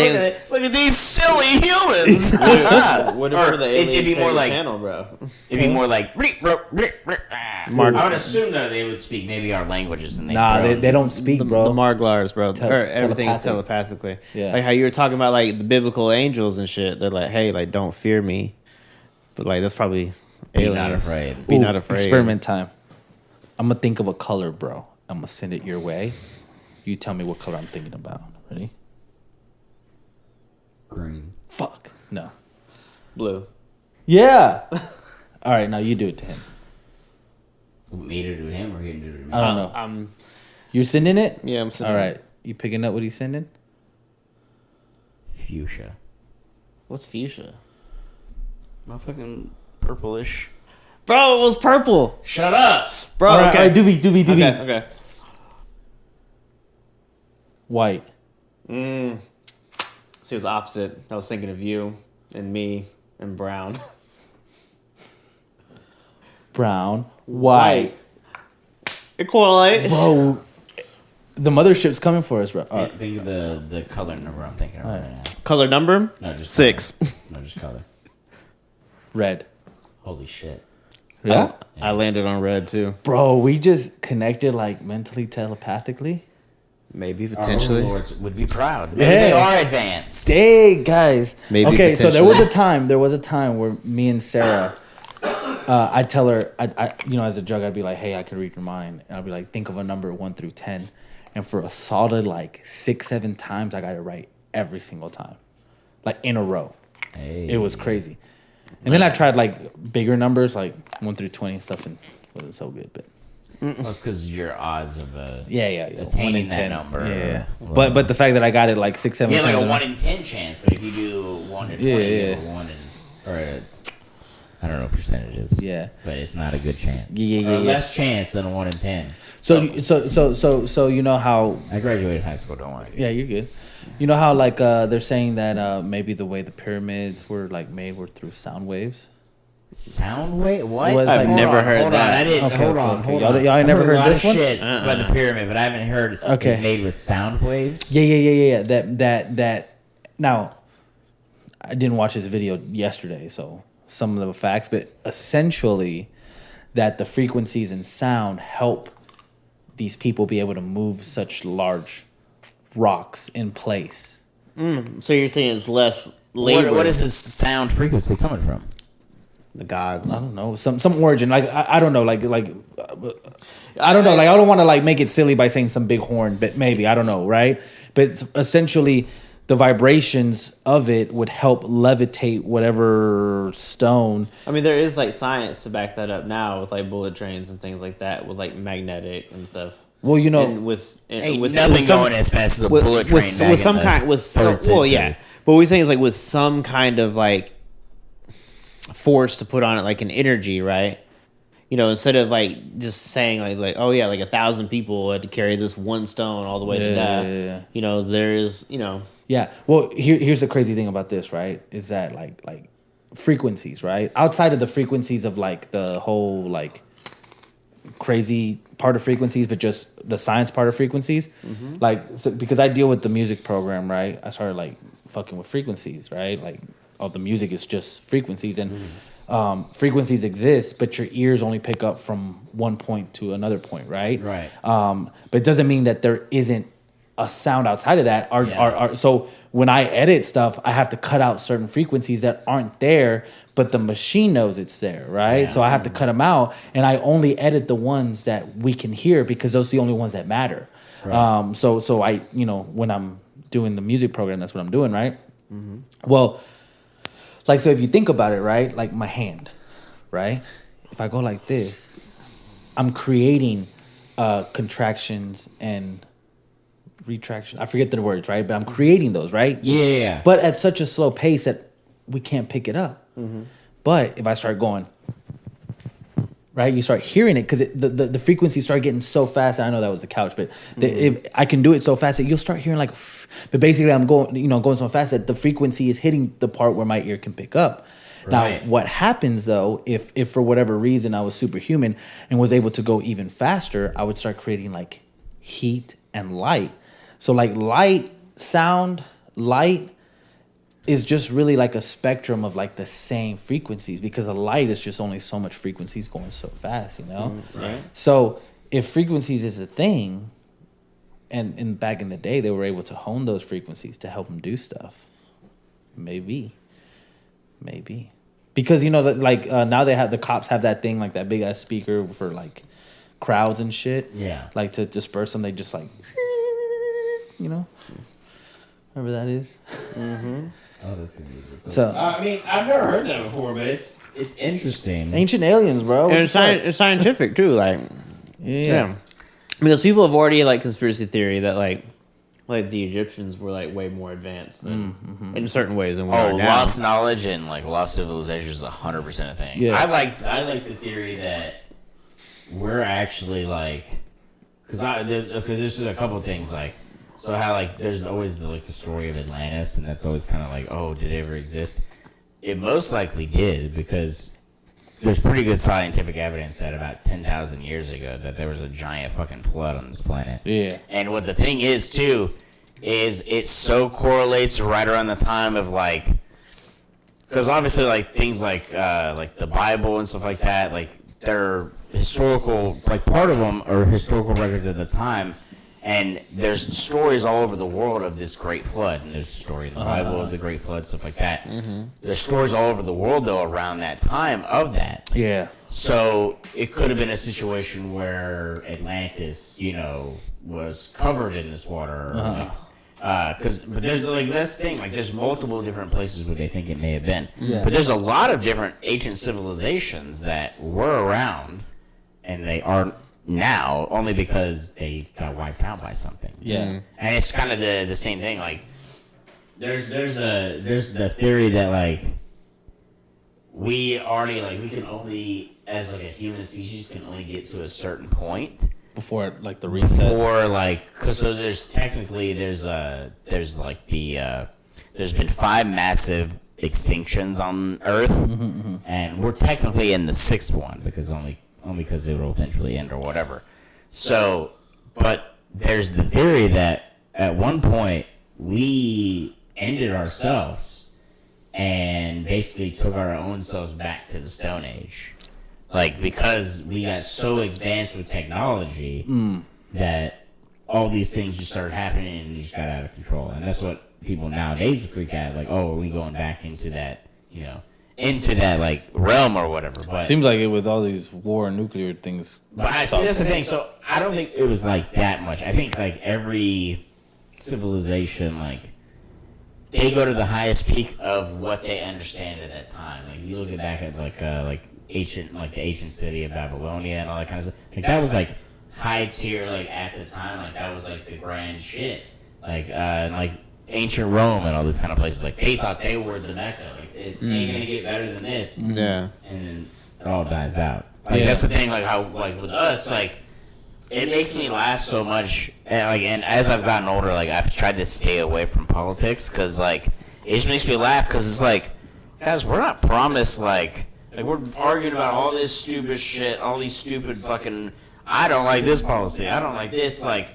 look at these silly humans. Whatever the aliens it'd be more like channel, bro. it'd be more like. Mark- I would assume that they would speak maybe our languages and Nah, they don't speak, The bro. Marglars, bro. Tel- Or everything's telepathic. telepathically. Yeah. Like how you were talking about like the biblical angels and shit. They're like, hey, like don't fear me. But like that's probably Be aliens. not afraid. Be Ooh, not afraid. Experiment time. I'm gonna think of a color, bro. I'm gonna send it your way. You tell me what color I'm thinking about. Ready? Green. Fuck. No. Blue. Yeah. All right, now you do it to him. Me to do him or he to do me? I don't know. I'm You're sending it? yeah, I'm sending All it. right. You picking up what he's sending? Fuchsia. What's fuchsia? Motherfucking purplish. Bro, it was purple. Shut up! Bro, All right, okay. all right, doobie. Okay. White. See, it was opposite. I was thinking of you and me and brown. Brown. White. Equalite. Bro, the mothership's coming for us, bro. All right. Think of the color number I'm thinking of right now. Color number? No, just 6. Color. No, just color. Red. Holy shit. Yeah? I landed on red too. Bro, we just connected like mentally, telepathically. Maybe Our potentially. overlords would be proud. Maybe Yeah. they are advanced. Dang, guys. Maybe okay, so there potentially. was a time where me and Sarah, I'd tell her, I as a drug, I'd be like, hey, I can read your mind. And I'd be like, think of a number 1 through 10. And for a solid like 6-7 times, I got it right every single time. Like in a row. Hey. It was crazy. And then I tried like bigger numbers, like 1 through 20 and stuff, and it wasn't so good. But Well, it's because your odds of yeah. attaining 1 in that 10. number. Yeah. Well, But the fact that I got it like 6-7 you times. have like a in 1 in 10 chance, but if you do 1 in 20, you Yeah. have a 1 in, or a, I don't know percentages. Yeah. But it's not a good chance. Yeah. Or less chance than a 1 in 10. So you know how? I graduated high school, don't worry. Yeah, you're good. You know how like they're saying that maybe the way the pyramids were like made were through sound waves. Sound wave? What? Well, it's I've like- never heard hold that. On. I didn't. Okay, hold okay, on. okay. Hold Y'all- on. y'all ain't never I've heard a lot this of one? shit about the pyramid, but I haven't heard Okay. it made with sound waves. Yeah. That. Now, I didn't watch this video yesterday, so some of the facts, but essentially, that the frequencies in sound help these people be able to move such large rocks in place. So you're saying it's less labor. What is this sound frequency coming from? the gods? I don't know, some origin. Like I don't know, like I don't know. Like I don't want to like make it silly by saying some big horn, but maybe I don't know, right? But it's essentially, the vibrations of it would help levitate whatever stone. I mean, there is like science to back that up now with like bullet trains and things like that, with like magnetic and stuff. Well, you know, And with Nothing some- going as fast as a with, bullet train. with, back with in some the kind with some, third well, century. yeah. But what we're saying is like with some kind of like force to put on it, like an energy, right? You know, instead of like just saying like oh yeah, like 1,000 people had to carry this one stone all the way to that. Yeah. You know, there is, you know. Yeah. Well, here's the crazy thing about this, right? Is that like frequencies, right? Outside of the frequencies of like the whole like crazy part of frequencies, but just the science part of frequencies. Like, so, because I deal with the music program, right? I started like fucking with frequencies, right? Like, all the music is just frequencies, and frequencies exist, but your ears only pick up from one point to another point, right? Right. But it doesn't mean that there isn't a sound outside of that. So when I edit stuff, I have to cut out certain frequencies that aren't there, but the machine knows it's there, right? Yeah. So I have to cut them out, and I only edit the ones that we can hear because those are the only ones that matter. Right. So I, when I'm doing the music program, that's what I'm doing, right? Well, like, so if you think about it, right? Like my hand, right? If I go like this, I'm creating contractions and retraction. I forget the words, right? But I'm creating those, right? Yeah. But at such a slow pace that we can't pick it up. But if I start going, right, you start hearing it because the frequencies start getting so fast. I know that was the couch, but if I can do it so fast that you'll start hearing but basically I'm going so fast that the frequency is hitting the part where my ear can pick up. Now, what happens though, if for whatever reason I was superhuman and was able to go even faster, I would start creating like heat and light. So like light is just really like a spectrum of like the same frequencies, because a light is just only so much frequencies going so fast, you know? Right. So if frequencies is a thing, and back in the day they were able to hone those frequencies to help them do stuff, maybe. Because, you know, like now the cops have that thing, like that big ass speaker for like crowds and shit. Yeah. Like to disperse them, they just like, you know, whatever that is. Oh, that's gonna be cool. So I mean, I've never heard that before, but it's interesting. ancient aliens, bro. And it's scientific too, like Yeah. because people have already like conspiracy theory that like the Egyptians were like way more advanced than in certain ways than we are now. Lost knowledge and like lost civilization is 100% a thing. Yeah. I like the theory that we're actually like, because there's a couple of things like, so how like there's always the story of Atlantis, and that's always kind of like, oh, did it ever exist? It most likely did, because there's pretty good scientific evidence that about 10,000 years ago that there was a giant fucking flood on this planet. Yeah. And what the thing is too is it so correlates right around the time of like, because obviously like things like the Bible and stuff like that, like they're historical, like part of them are historical records at the time. And there's stories all over the world of this great flood. And there's a story in the Bible of the great flood, stuff like that. There's stories all over the world, though, around that time of that. Yeah. So it could have been a situation where Atlantis, you know, was covered in this water. But there's like this thing, like there's multiple different places where they think it may have been. Yeah. But there's a lot of different ancient civilizations that were around, and they aren't now, only because they got wiped out by something. Yeah. And it's kind of the same thing. Like, there's the theory that like we can only, as like a human species, can only get to a certain point Before like the reset. or like, cause so there's been 5 massive extinctions on Earth, and we're technically in the 6th one because only because it will eventually end or whatever. So, but there's the theory that at one point we ended ourselves and basically took our own selves back to the Stone Age. Like, because we got so advanced with technology that all these things just started happening and just got out of control. And that's what people nowadays freak out, like, oh, are we going back into that, you know, into that like realm or whatever. But Seems like it with all these war and nuclear things. But I see that's the thing. So I don't think it was like that much. I think like every civilization, like they go to the highest peak of what they understand at that time. Like you look back at the ancient city of Babylonia and all that kind of stuff. Like that was like high tier. Like at the time, like that was like the grand shit. Like ancient Rome and all these kind of places. Like they thought they were the Mecca. Like it's ain't gonna get better than this. Yeah. And then it all dies out. Like that's the thing. Like how like with us, like it makes me laugh so much. And as I've gotten older, like I've tried to stay away from politics because like it just makes me laugh because it's like, guys, we're not promised like we're arguing about all this stupid shit, all these stupid fucking. I don't like this policy. I don't like this. Like.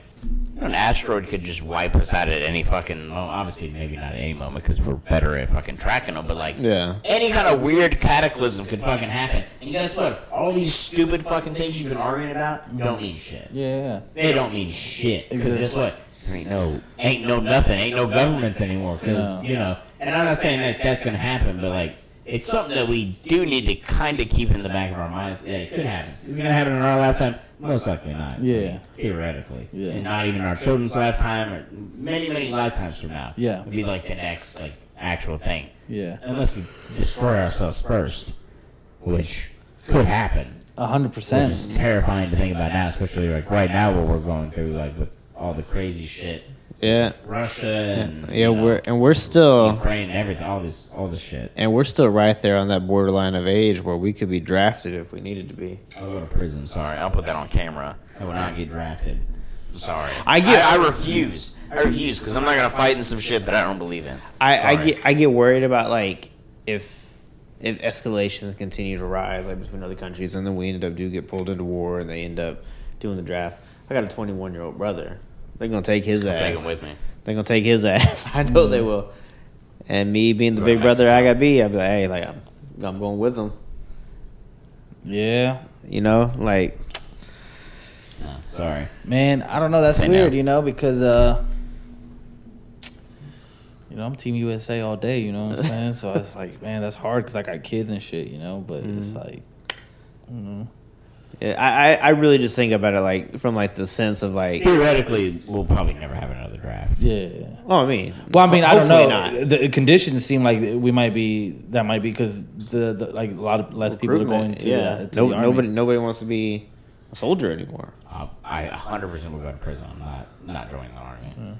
An asteroid could just wipe us out at any fucking moment. Obviously, maybe not at any moment because we're better at fucking tracking them. But like, any kind of weird cataclysm could fucking happen. And guess what? All these stupid fucking things you've been arguing about don't mean shit. Yeah. They don't mean shit. Because guess what? There ain't no nothing. Ain't no governments anymore. Because you know. And I'm not saying that that's gonna happen, but like, it's something that we do need to kind of keep in the back of our minds that it could happen. Is it gonna happen in our lifetime? Most likely not. Yeah. I mean, theoretically. Yeah. And not even our children's lifetime or many, many lifetimes from now. Yeah. It'd be like the next like actual thing. Yeah. Unless we destroy ourselves first, which could happen. 100%. Which is terrifying to think about now, especially like right now what we're going through, like with all the crazy shit. Yeah. Russia and we're still Ukraine and everything, all this shit. And we're still right there on that borderline of age where we could be drafted if we needed to be. I'll go to prison. Sorry, I'll put that on camera. I will not get drafted. Sorry. I refuse. I refuse because I'm not gonna fight in some shit that I don't believe in. I get worried about like if if escalations continue to rise, like between other countries, and then we get pulled into war, and they end up doing the draft. I got a 21-year-old brother. They're gonna take his ass. Take him with me. They're gonna take his ass. I know they will. And me being the big brother I gotta be, I'd be like, hey, like I'm going with them. Yeah. You know, like. Oh, sorry, Man, I don't know. That's Say weird, no. you know, because I'm Team USA all day. You know what I'm saying? So it's like, man, that's hard because I got kids and shit. You know, but it's like, Yeah, I really just think about it like from like the sense of like. theoretically, we'll probably never have another draft. yeah. Oh, I mean. Well, I mean, I don't know. Hopefully not. The conditions seem like we might be. That might be because the like a lot of less people are going to yeah. the army. Nobody wants to be a soldier anymore. I 100% will go to prison. I'm not joining the army.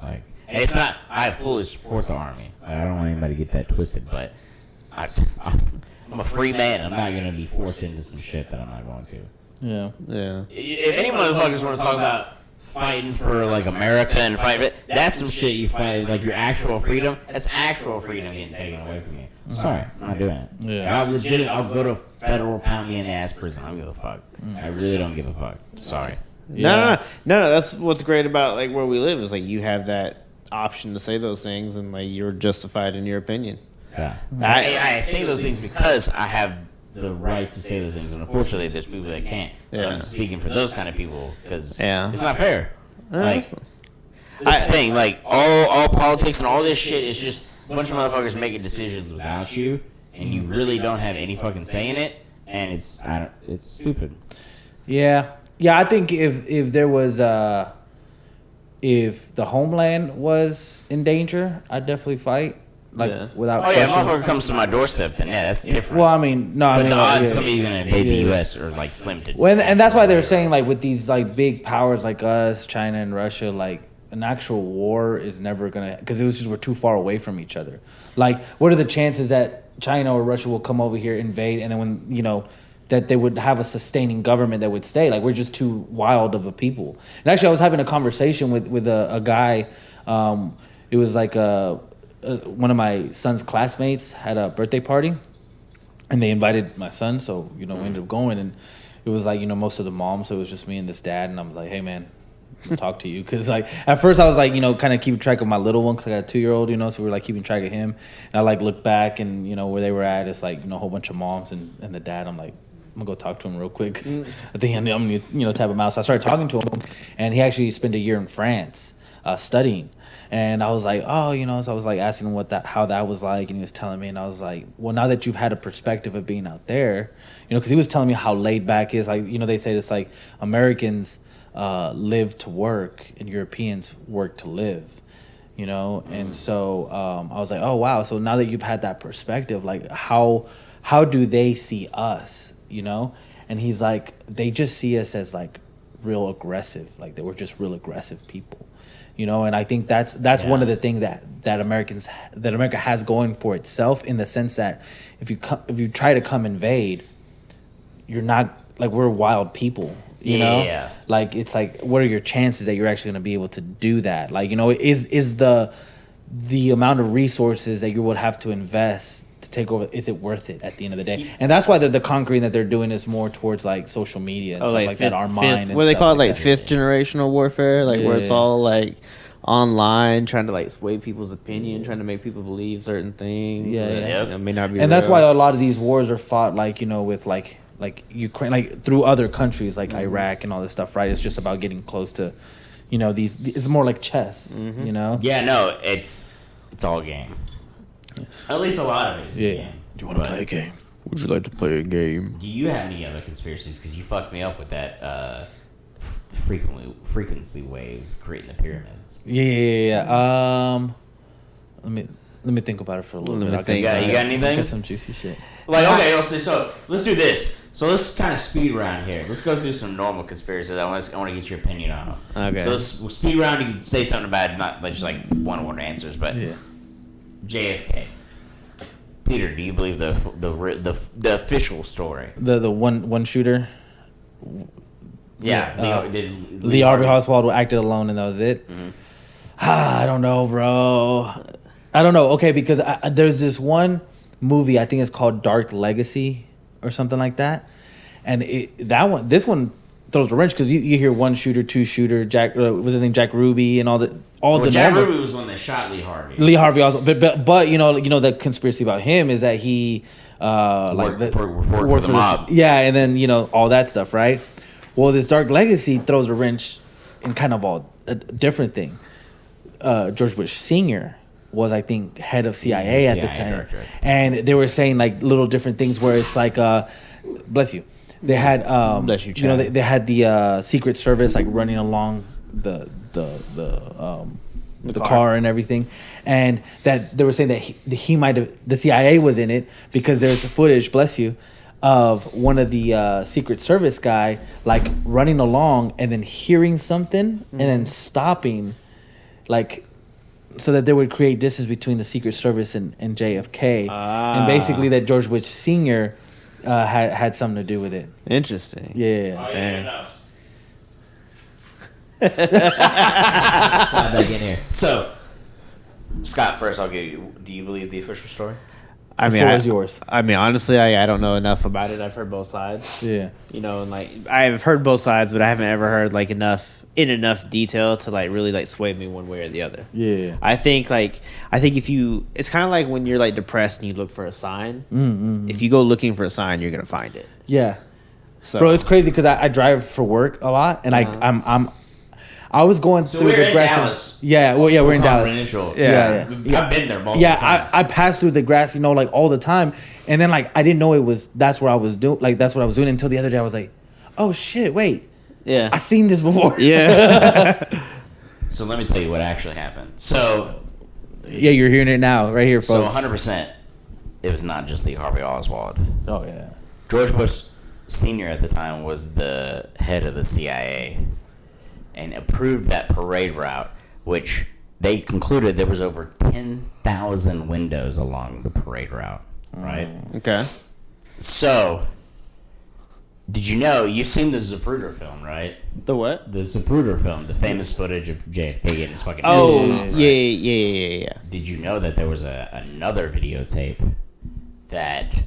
Like, and it's not. I fully support the army. I don't want anybody to get that twisted, but I'm a free man. I'm not gonna be forced into some shit that I'm not going to. Yeah. Yeah. If any motherfuckers want to talk about fighting for like America and fight, that's some shit you fight, like your actual freedom. That's actual freedom getting taken away from you. Sorry, I'm not doing it. Yeah. I'll go to federal pound me in the ass prison. I don't give a fuck. I really don't give a fuck. Sorry. No. That's what's great about like where we live is like you have that option to say those things and like you're justified in your opinion. Yeah. I say those things because I have the right to say those things, and unfortunately, there's people that can't. So I'm speaking for those kind of people because it's not fair. Like, that's the thing. Like all politics and all this shit is just a bunch of motherfuckers making decisions without you, and you really don't have any fucking say in it, and it's stupid. Yeah. I think if there was if the homeland was in danger, I'd definitely fight. Like without Oh yeah, if a question. motherfucker comes to my doorstep, then yeah, that's different. Well, I mean, no, I but mean, the like, odds yeah. somebody gonna invade the U.S. are like slim to. Well, and that's why they're saying like with these like big powers like us, China and Russia, like an actual war is never gonna, because it was just we're too far away from each other. Like, what are the chances that China or Russia will come over here, invade, and then when that they would have a sustaining government that would stay? Like, we're just too wild of a people. And actually, I was having a conversation with a guy. It was like one of my son's classmates had a birthday party, and they invited my son, so we ended up going, and it was like most of the moms, so it was just me and this dad, and I was like, hey man, I'll talk to you, because like at first I was like kind of keeping track of my little one, because I got a 2-year-old, so we were like keeping track of him, and I like looked back and where they were at, it's like a whole bunch of moms and the dad. I'm like, I'm gonna go talk to him real quick because I think I'm gonna tap him out. So I started talking to him, and he actually spent a year in France studying. And I was like, oh, so I was like asking him how that was like, and he was telling me, and I was like, well, now that you've had a perspective of being out there, because he was telling me how laid back is, like, they say it's like Americans live to work and Europeans work to live, and so I was like, oh wow, so now that you've had that perspective, like how do they see us, and he's like, they just see us as like real aggressive, like that we're just real aggressive people. And I think that's one of the things that America has going for itself, in the sense that if you try to come invade, you're not, like, we're wild people, you know? Yeah. Like, it's like, what are your chances that you're actually going to be able to do that? Like, is the amount of resources that you would have to invest to take over, is it worth it at the end of the day? And that's why the conquering that they're doing is more towards like social media and stuff like that, our mind. What do they call it, like that. fifth generational warfare, like where it's all like online, trying to like sway people's opinion, trying to make people believe certain things. That, may not be. And real. that's why a lot of these wars are fought like with like Ukraine, like through other countries like Iraq and all this stuff, right? It's just about getting close to, these. It's more like chess, Yeah, no, it's all game. At least a lot of it is a game. Do you want to play a game? Would you like to play a game? Do you have any other conspiracies? Because you fucked me up with that frequency waves creating the pyramids. Yeah. Let me think about it for a little bit. You got anything? Get some juicy shit. Like, okay, so let's do this. So let's kind of speed round here. Let's go through some normal conspiracies. I want to get your opinion on them. Okay. So we'll speed round. You can say something about it, not just like one-word answers, but JFK. Peter, do you believe the official story? The one shooter. Yeah, Lee Harvey Oswald acted alone, and that was it. Mm-hmm. I don't know, bro. I don't know. Okay, because there's this one movie. I think it's called Dark Legacy or something like that. And this one throws a wrench because you hear one shooter, two shooter, Jack was his name Jack Ruby and all the Jack normal- Ruby was the one that shot Lee Harvey. Lee Harvey also, but you know the conspiracy about him is that he Worked for the mob. Yeah, and then all that stuff, right? Well, this Dark Legacy throws a wrench in kind of a different thing. George Bush Sr. was, I think, head of CIA at the time, director. and they were saying like little different things where it's like, bless you. They had, Bless you, you know, Chad. they had the Secret Service like running along the car and everything, and that they were saying that he might have, the CIA was in it because there's footage, bless you, of one of the Secret Service guy like running along and then hearing something and then stopping, like, so that they would create distance between the Secret Service and JFK, and basically that George Bush Sr. Had something to do with it. Interesting. Yeah. Slide back in here. So, Scott, first I'll give you. Do you believe the official story? I mean, floor is yours. I mean, honestly, I don't know enough about it. I've heard both sides. Yeah. You know, and like I've heard both sides, but I haven't ever heard like enough detail to like really like sway me one way or the other. Yeah. I think if you, it's kind of like when you're like depressed and you look for a sign. If you go looking for a sign, you're gonna find it. Yeah. So, Bro, it's crazy because I drive for work a lot, and I was going through we're the in grassy. Dallas. Yeah, well, yeah, we're in Dallas. Confidential. Yeah. I've been there multiple Yeah, times. I passed through the grassy knoll like all the time, and then like I didn't know that's where I was doing, like that's what I was doing until the other day. I was like, oh shit, wait, yeah, I seen this before. yeah. So let me tell you what actually happened. So Yeah, you're hearing it now, right here, So folks. 100%, it was not just Lee Harvey Oswald. Oh yeah. George Bush Sr. at the time was the head of the CIA and approved that parade route, which they concluded there was over 10,000 windows along the parade route, right? Okay. So, did you know, you've seen the Zapruder film, right? The what? The Zapruder film, the famous footage of JFK getting his fucking Oh, head blown off, right? yeah. Did you know that there was another videotape that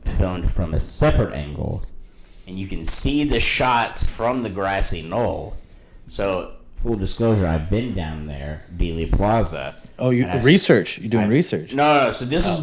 filmed from a separate angle, and you can see the shots from the grassy knoll? So, full disclosure, I've been down there, Dealey Plaza. Oh, you and research? You're doing research? No. So this is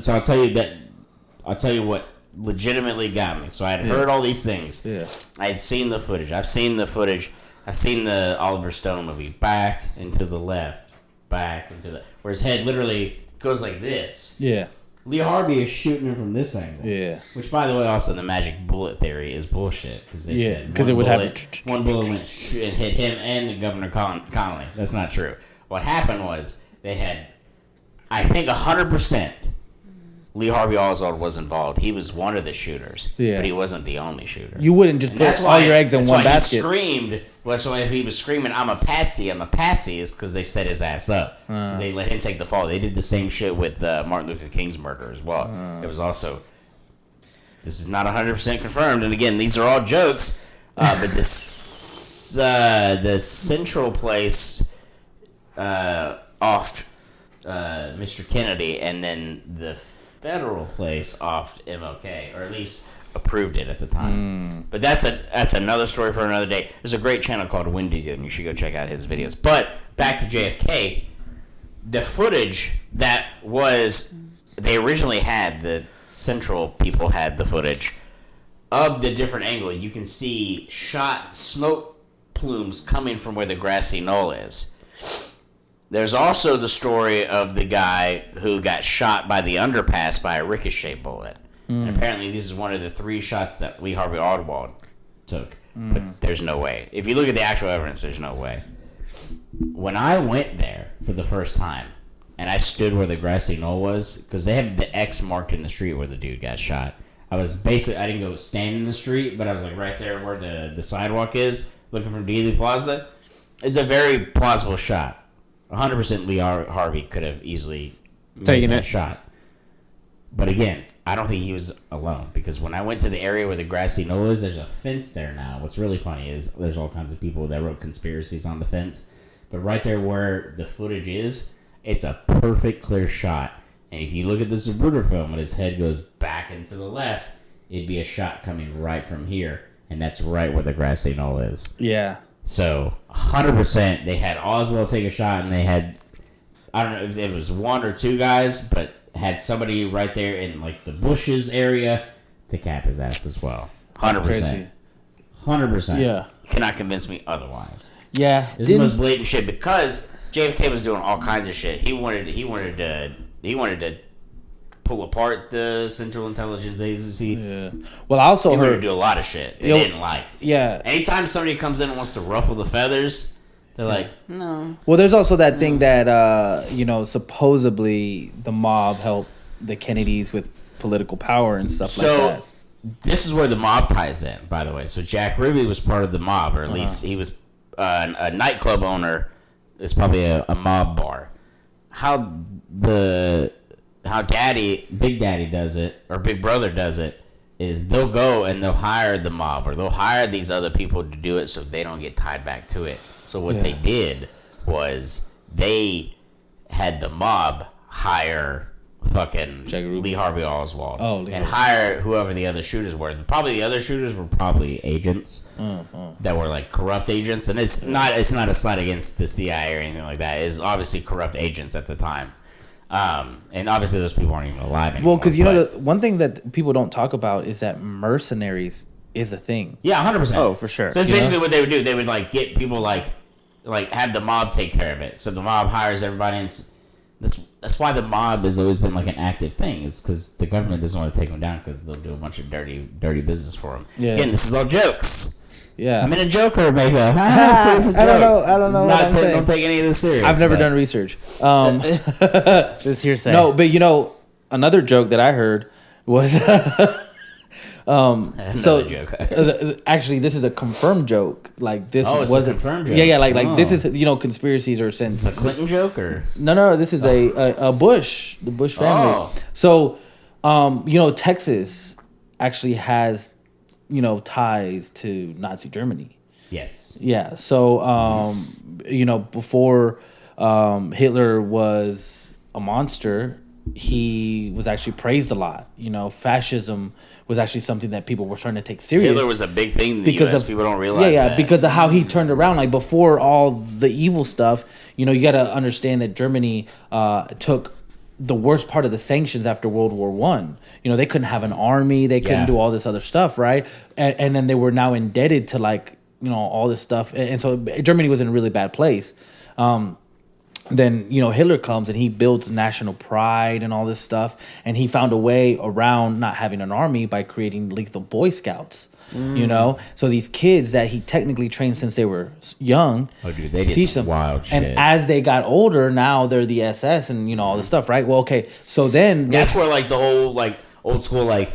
so I'll tell you what legitimately got me. So I had heard all these things. Yeah. I had seen the footage. I've seen the footage. I've seen the Oliver Stone movie. Back and to the left, back and to the where his head literally goes like this. Yeah. Lee Harvey is shooting him from this angle. Yeah. Which, by the way, also the magic bullet theory is bullshit because they Yeah, said 'cause it would have one bullet went and hit him and the Governor Connolly. That's not true. What happened was they had, I think, 100%. Lee Harvey Oswald was involved. He was one of the shooters, but he wasn't the only shooter. You wouldn't just And put all your eggs in that's one why basket. He screamed. That's why he was screaming, "I'm a patsy! I'm a patsy!" Is because they set his ass up. Because they let him take the fall. They did the same shit with Martin Luther King's murder as well. It was also. This is not 100% confirmed, and again, these are all jokes. But this the central place off Mr. Kennedy, and then the federal place off MLK, or at least approved it at the time. But that's another story for another day. There's a great channel called Wendigo, and you should go check out his videos. But back to JFK, the footage that was they originally had, the central people had the footage of the different angle. You can see shot smoke plumes coming from where the grassy knoll is. There's also the story of the guy who got shot by the underpass by a ricochet bullet. And apparently this is one of the 3 shots that Lee Harvey Oswald took. But there's no way. If you look at the actual evidence, there's no way. When I went there for the first time, and I stood where the grassy knoll was, because they have the X marked in the street where the dude got shot. I didn't go stand in the street, but I was like right there where the sidewalk is, looking from Dealey Plaza. It's a very plausible shot. 100% Lee Harvey could have easily taken that shot. But again, I don't think he was alone, because when I went to the area where the grassy knoll is, there's a fence there now. What's really funny is there's all kinds of people that wrote conspiracies on the fence. But right there where the footage is, it's a perfect clear shot. And if you look at the Zapruder film, when his head goes back into the left, it'd be a shot coming right from here. And that's right where the grassy knoll is. Yeah. So, 100%, they had Oswald take a shot, and they had, I don't know if it was one or two guys, but had somebody right there in, like, the bushes area to cap his ass as well. 100%. 100%. Yeah. You cannot convince me otherwise. Yeah. This is the most blatant shit because JFK was doing all kinds of shit. He wanted to pull apart the Central Intelligence Agency. Yeah. Well, I also He wanted to heard. do a lot of shit they Yo- didn't like. Yeah. Anytime somebody comes in and wants to ruffle the feathers, they're like, no. Well, there's also that thing that supposedly the mob helped the Kennedys with political power and stuff like that. So this is where the mob ties in, by the way. So Jack Ruby was part of the mob, or at least he was a nightclub owner. It's probably a mob bar. How Big Daddy does it, or Big Brother does it, is they'll go and they'll hire the mob, or they'll hire these other people to do it so they don't get tied back to it. So what they did was they had the mob hire fucking Lee Harvey Oswald and hire whoever the other shooters were. Probably the other shooters were probably agents that were like corrupt agents, and it's not a slight against the CIA or anything like that. It's obviously corrupt agents at the time, and obviously those people aren't even alive anymore. Well, because the one thing that people don't talk about is that mercenaries is a thing. Yeah, 100%. Oh, for sure. So that's basically what they would do. They would like get people like have the mob take care of it. So the mob hires everybody, and that's why the mob has always been like an active thing. It's because the government doesn't want to take them down because they'll do a bunch of dirty business for them. Yeah. Again, this is all jokes. Yeah. I'm in a Joker makeup. I don't know what I'm saying. Don't take any of this serious. I've never done research. This hearsay. No, but another joke that I heard was Another joke. Actually, this is a confirmed joke. Like this it's a wasn't confirmed joke. Yeah, like this is conspiracies or since Is this a Clinton joke or no. This is a Bush, the Bush family. Oh. So, Texas actually has ties to Nazi Germany. yes? Yeah. So, before Hitler was a monster, he was actually praised a lot. Fascism was actually something that people were starting to take serious. Hitler was a big thing in the US. People don't realize that. Because of how he turned around. Like before all the evil stuff, you got to understand that Germany took the worst part of the sanctions after World War One. They couldn't have an army. They couldn't do all this other stuff, right? And then they were now indebted to all this stuff. And so Germany was in a really bad place. Then Hitler comes and he builds national pride and all this stuff, and he found a way around not having an army by creating lethal Boy Scouts. So these kids that he technically trained since they were young, they did teach some them wild shit. And as they got older, now they're the SS and all this stuff, right? Well, okay, so then that's where the whole old school they'd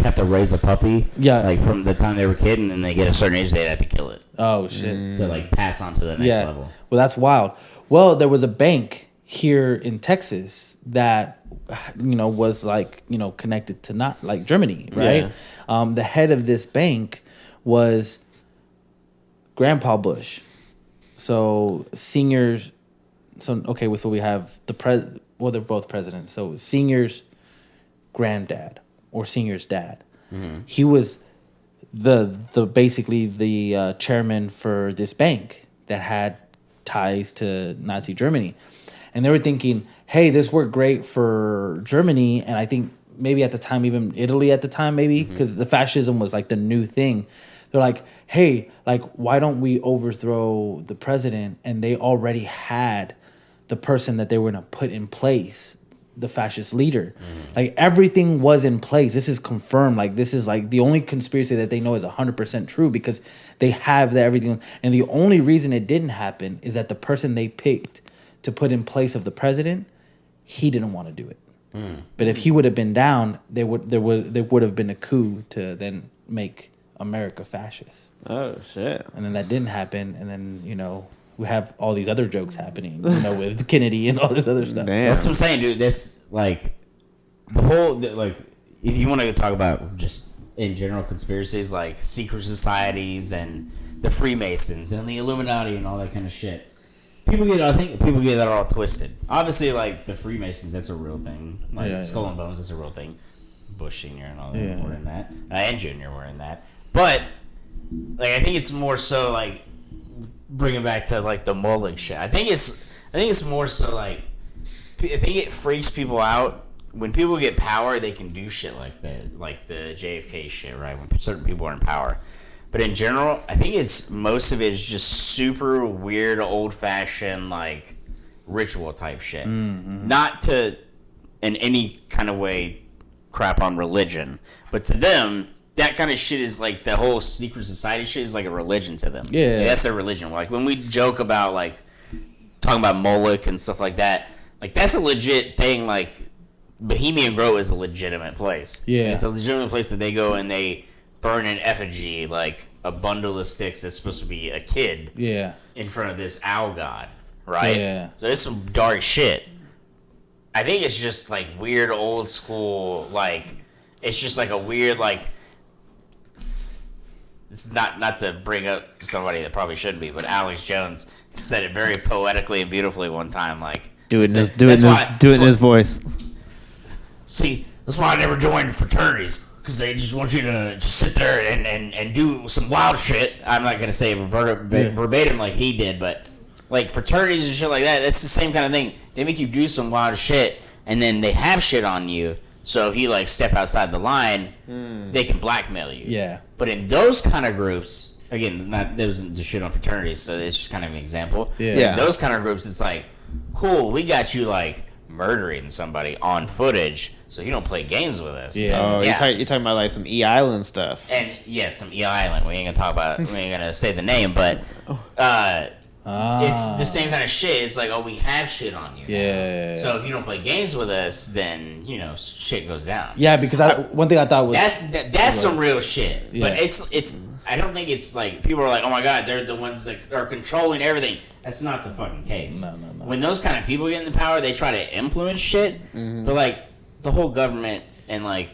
have to raise a puppy, from the time they were a kid, and then they get a certain age they'd have to kill it. Oh shit! To pass on to the next level. Well, that's wild. Well, there was a bank here in Texas that was connected to not Germany, right? Yeah. The head of this bank was Grandpa Bush. So seniors. So we have they're both presidents. So seniors' granddad or senior's dad. Mm-hmm. He was the basically the chairman for this bank that had ties to Nazi Germany, and they were thinking, hey, this worked great for Germany, and I think maybe at the time even Italy at the time, maybe because the fascism was the new thing. They're like, hey, why don't we overthrow the president? And they already had the person that they were going to put in place, the fascist leader. Everything was in place. This is confirmed. This is the only conspiracy that they know is 100% true because they have everything. And the only reason it didn't happen is that the person they picked to put in place of the president, he didn't want to do it. But if he would have been down, there would have been a coup to then make America fascist. Oh shit! And then that didn't happen. And then we have all these other jokes happening, with Kennedy and all this other stuff. Damn. That's what I'm saying, dude. That's the whole if you want to talk about just in general conspiracies secret societies and the Freemasons and the Illuminati and all that kind of shit. I think people get that all twisted. Obviously, like the Freemasons, that's a real thing. Like Skull and Bones, that's a real thing. Bush Senior and all them were in that, and Junior were in that. But like, I think it's more so like bringing back to like the Moloch shit. I think it's more so like I think it freaks people out when people get power. They can do shit like that, like the JFK shit, right? When certain people are in power. But in general, I think most of it is just super weird, old-fashioned, like, ritual type shit. Mm-hmm. Not to, in any kind of way, crap on religion. But to them, that kind of shit is like, the whole secret society shit is like a religion to them. Yeah. Like, that's their religion. Like, when we joke about, like, talking about Moloch and stuff like that, like, that's a legit thing. Like, Bohemian Grove is a legitimate place. Yeah. It's a legitimate place that they go and they burn an effigy, like a bundle of sticks that's supposed to be a kid in front of this owl god, right? Yeah. So it's some dark shit. I think it's just like weird old school, like it's just like a weird like it's not to bring up somebody that probably shouldn't be, but Alex Jones said it very poetically and beautifully one time, like do it in his voice. See, that's why I never joined fraternities. Because they just want you to just sit there and do some wild shit. I'm not going to say verbatim like he did, but like fraternities and shit like that, that's the same kind of thing. They make you do some wild shit, and then they have shit on you. So if you like step outside the line, they can blackmail you. Yeah. But in those kind of groups, again, that isn't the shit on fraternities, so it's just kind of an example. Yeah. In those kind of groups, it's like, cool, we got you like murdering somebody on footage, so you don't play games with us. Yeah. Oh, you're talking about like some E Island stuff. And some E Island. We ain't gonna talk about. We ain't gonna say the name, but it's the same kind of shit. It's like, oh, we have shit on you. Yeah. So if you don't play games with us, then shit goes down. Yeah, because one thing I thought was that's some real shit. Yeah. But it's. I don't think it's like people are like, oh my god, they're the ones that are controlling everything. That's not the fucking case. No. When those kind of people get into power, they try to influence shit. Mm-hmm. But like the whole government and like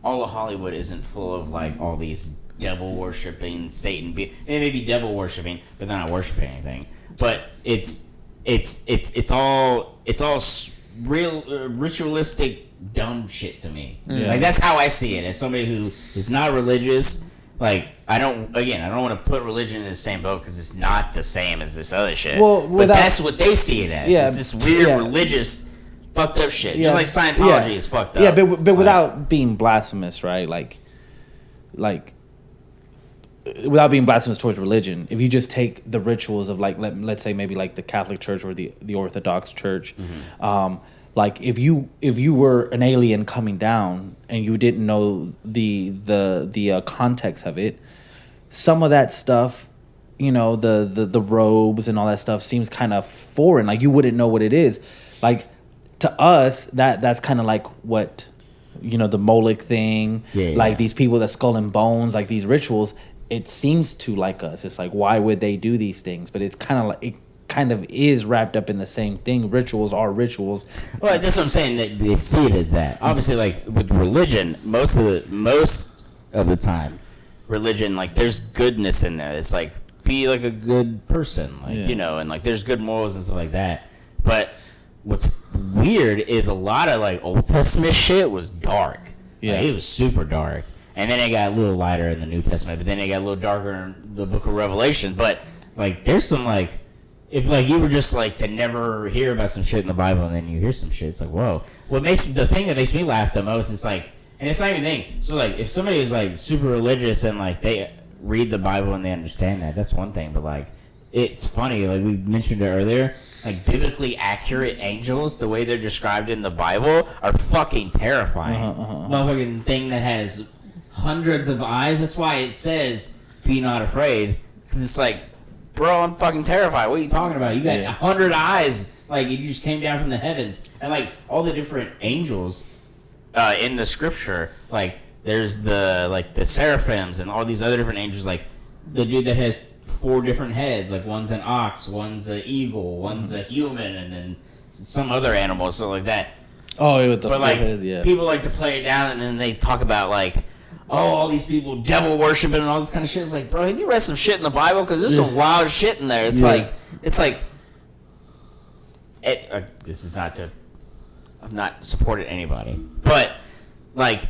all of Hollywood isn't full of like all these devil worshipping Satan. It may be devil worshipping, but they're not worshiping anything. But it's all real ritualistic dumb shit to me. Yeah. Like that's how I see it as somebody who is not religious. Like, I don't want to put religion in the same boat because it's not the same as this other shit. But that's what they see it as. Yeah, it's this weird religious fucked up shit. Just like Scientology is fucked up. Yeah, but without being blasphemous, right? Like without being blasphemous towards religion, if you just take the rituals of like let's say maybe like the Catholic Church or the Orthodox Church, like if you were an alien coming down and you didn't know the context of it, some of that stuff, the robes and all that stuff seems kind of foreign. Like you wouldn't know what it is. Like to us, that's kind of like what the Moloch thing. Like these people that skull and bones, like these rituals. It seems to like us. It's like, why would they do these things? But it's kind of like it kind of is wrapped up in the same thing. Rituals are rituals. Well, that's what I'm saying. That they see it as that. Obviously, like with religion, most of the time, religion, like there's goodness in there. It's like be like a good person, like and like there's good morals and stuff like that. But what's weird is a lot of like Old Testament shit was dark. Yeah, like, it was super dark. And then it got a little lighter in the New Testament, but then it got a little darker in the Book of Revelation. But like, there's some like, if like you were just like to never hear about some shit in the Bible, and then you hear some shit, it's like, whoa. The thing that makes me laugh the most is like, and it's not even a thing. So like, if somebody is like super religious and like they read the Bible and they understand that, that's one thing. But like, it's funny. Like we mentioned it earlier. Like biblically accurate angels, the way they're described in the Bible, are fucking terrifying. Motherfucking thing that has hundreds of eyes. That's why it says be not afraid, because it's like, bro, I'm fucking terrified. What are you talking about? You got 100 eyes, like you just came down from the heavens. And like all the different angels in the scripture, like there's the seraphims and all these other different angels, like the dude that has 4 different heads, like one's an ox, one's an eagle, one's a human, and then some other animal, so like that. People like to play it down, and then they talk about like, all these people devil worshiping and all this kind of shit. It's like, bro, have you read some shit in the Bible? Because there's some wild shit in there. It's like this is not to. I'm not supporting anybody, but like,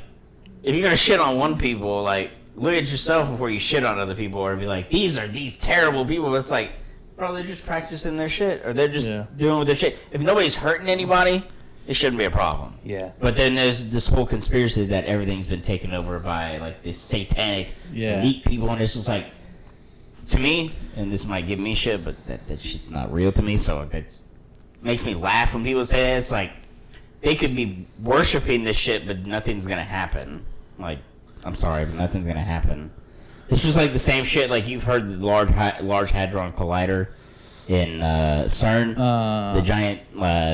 if you're gonna shit on one people, like, look at yourself before you shit on other people, or be like, these are these terrible people. It's like, bro, they're just practicing their shit, or they're just doing their shit. If nobody's hurting anybody, it shouldn't be a problem. Yeah. But then there's this whole conspiracy that everything's been taken over by like this satanic elite people, and it's just like, to me, and this might give me shit, but that shit's not real to me. So it makes me laugh when people say that. It's like, they could be worshiping this shit, but nothing's gonna happen. Like, I'm sorry, but nothing's gonna happen. It's just like the same shit. Like, you've heard the Large Hadron Collider in CERN, the giant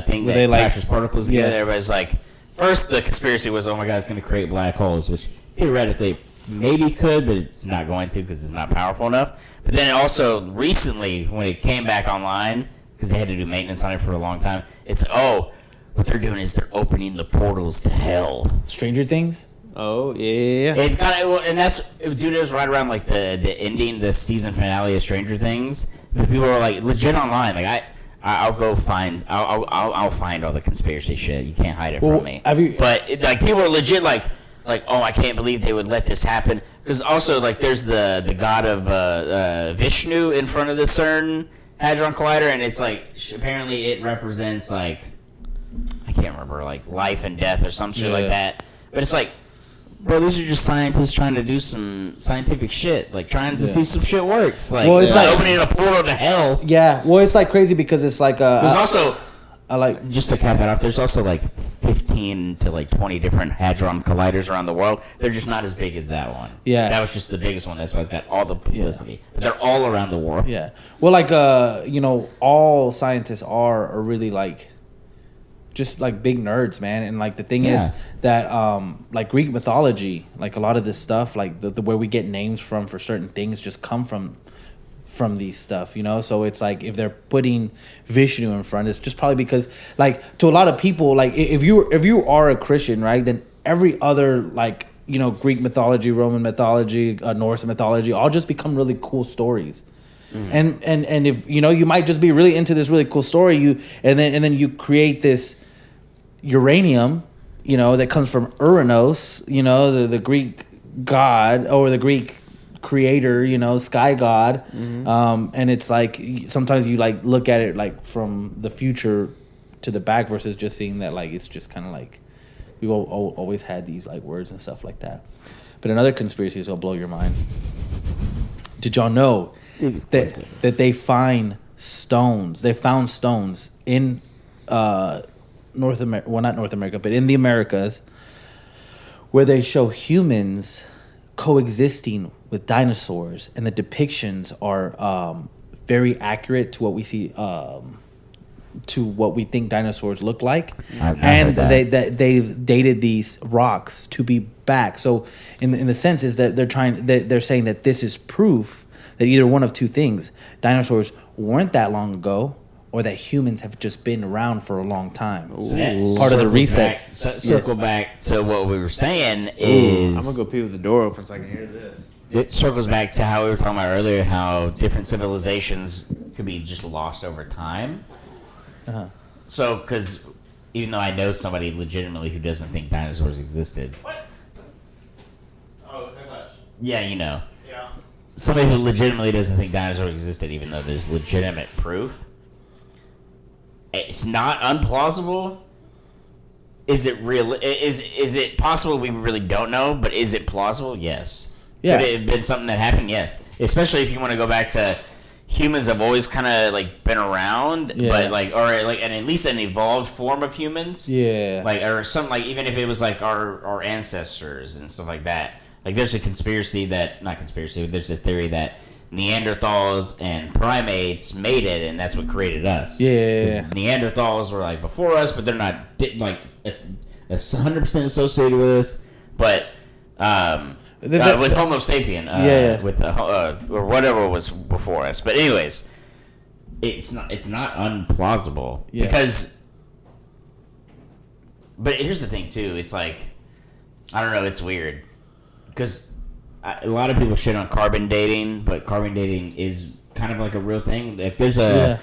thing that crashes particles together. Everybody's like, first the conspiracy was, oh my god, it's gonna create black holes, which theoretically maybe could, but it's not going to because it's not powerful enough. But then also recently, when it came back online, because they had to do maintenance on it for a long time, it's like, oh, what they're doing is they're opening the portals to hell. Stranger Things? Oh, yeah. It's kind of, and that's, dude, it was right around like the ending, the season finale of Stranger Things. But people were like, legit online. Like, I'll go find, I'll find all the conspiracy shit. You can't hide it from me. But like, people are legit like, oh, I can't believe they would let this happen. Because also, like, there's the god of Vishnu in front of the CERN Hadron Collider, and it's like, apparently it represents like, I can't remember, like life and death or some shit like that. But it's like, bro, these are just scientists trying to do some scientific shit, like trying to see some shit works. Like, it's like opening a portal to hell. Yeah, well, it's like crazy because it's like there's also, I like, just to cap that off, there's also like 15 to like 20 different hadron colliders around the world. They're just not as big as that one. Yeah, that was just the biggest one. That's why it's got all the publicity. But they're all around the world. Yeah, well, like you know, all scientists are really like, just like big nerds, man. And like the thing is that like Greek mythology, like a lot of this stuff, like the where we get names from for certain things just come from these stuff, you know. So it's like, if they're putting Vishnu in front, it's just probably because, like, to a lot of people, like, if you are a Christian, right, then every other, like, you know, Greek mythology, Roman mythology, Norse mythology, all just become really cool stories. And if, you know, you might just be really into this really cool story, and then you create this uranium, you know, that comes from Uranus, you know, the Greek god, or the Greek creator, you know, sky god. And it's like, sometimes you like look at it like from the future to the back, versus just seeing that like it's just kind of like we've always had these like words and stuff like that. But another conspiracy will blow your mind. Did y'all know that they find stones? They found stones in North America, well, not North America, but in the Americas, where they show humans coexisting with dinosaurs, and the depictions are very accurate to what we see, to what we think dinosaurs look like. And they've dated these rocks to be back. So in the sense is that they're saying that this is proof that either one of two things: dinosaurs weren't that long ago, or that humans have just been around for a long time. So part of the reset. Circle back to what we were saying is... I'm going to go pee with the door open so I can hear this. It circles back to how we were talking about earlier, how different civilizations could be just lost over time. So, because even though I know somebody legitimately who doesn't think dinosaurs existed... What? Oh, very much. Yeah, you know. Yeah. Somebody who legitimately doesn't think dinosaurs existed, even though there's legitimate proof. It's not unplausible. Is it real? Is it possible? We really don't know, but is it plausible? Yes. Yeah. Could it have been something that happened? Yes. Especially if you want to go back to humans have always kind of like been around, but like, or like, and at least an evolved form of humans. Yeah. Like, or something, like, even if it was like our ancestors and stuff like that. Like, there's a conspiracy that, not conspiracy, but there's a theory that Neanderthals and primates made it, and that's what created us. Yeah. Neanderthals were like before us, but they're not like 100% associated with us. But with Homo sapien, with or whatever was before us. But anyways, it's not unplausible because. But here's the thing too. It's like, I don't know. It's weird because a lot of people shit on carbon dating, but carbon dating is kind of like a real thing. Like there's a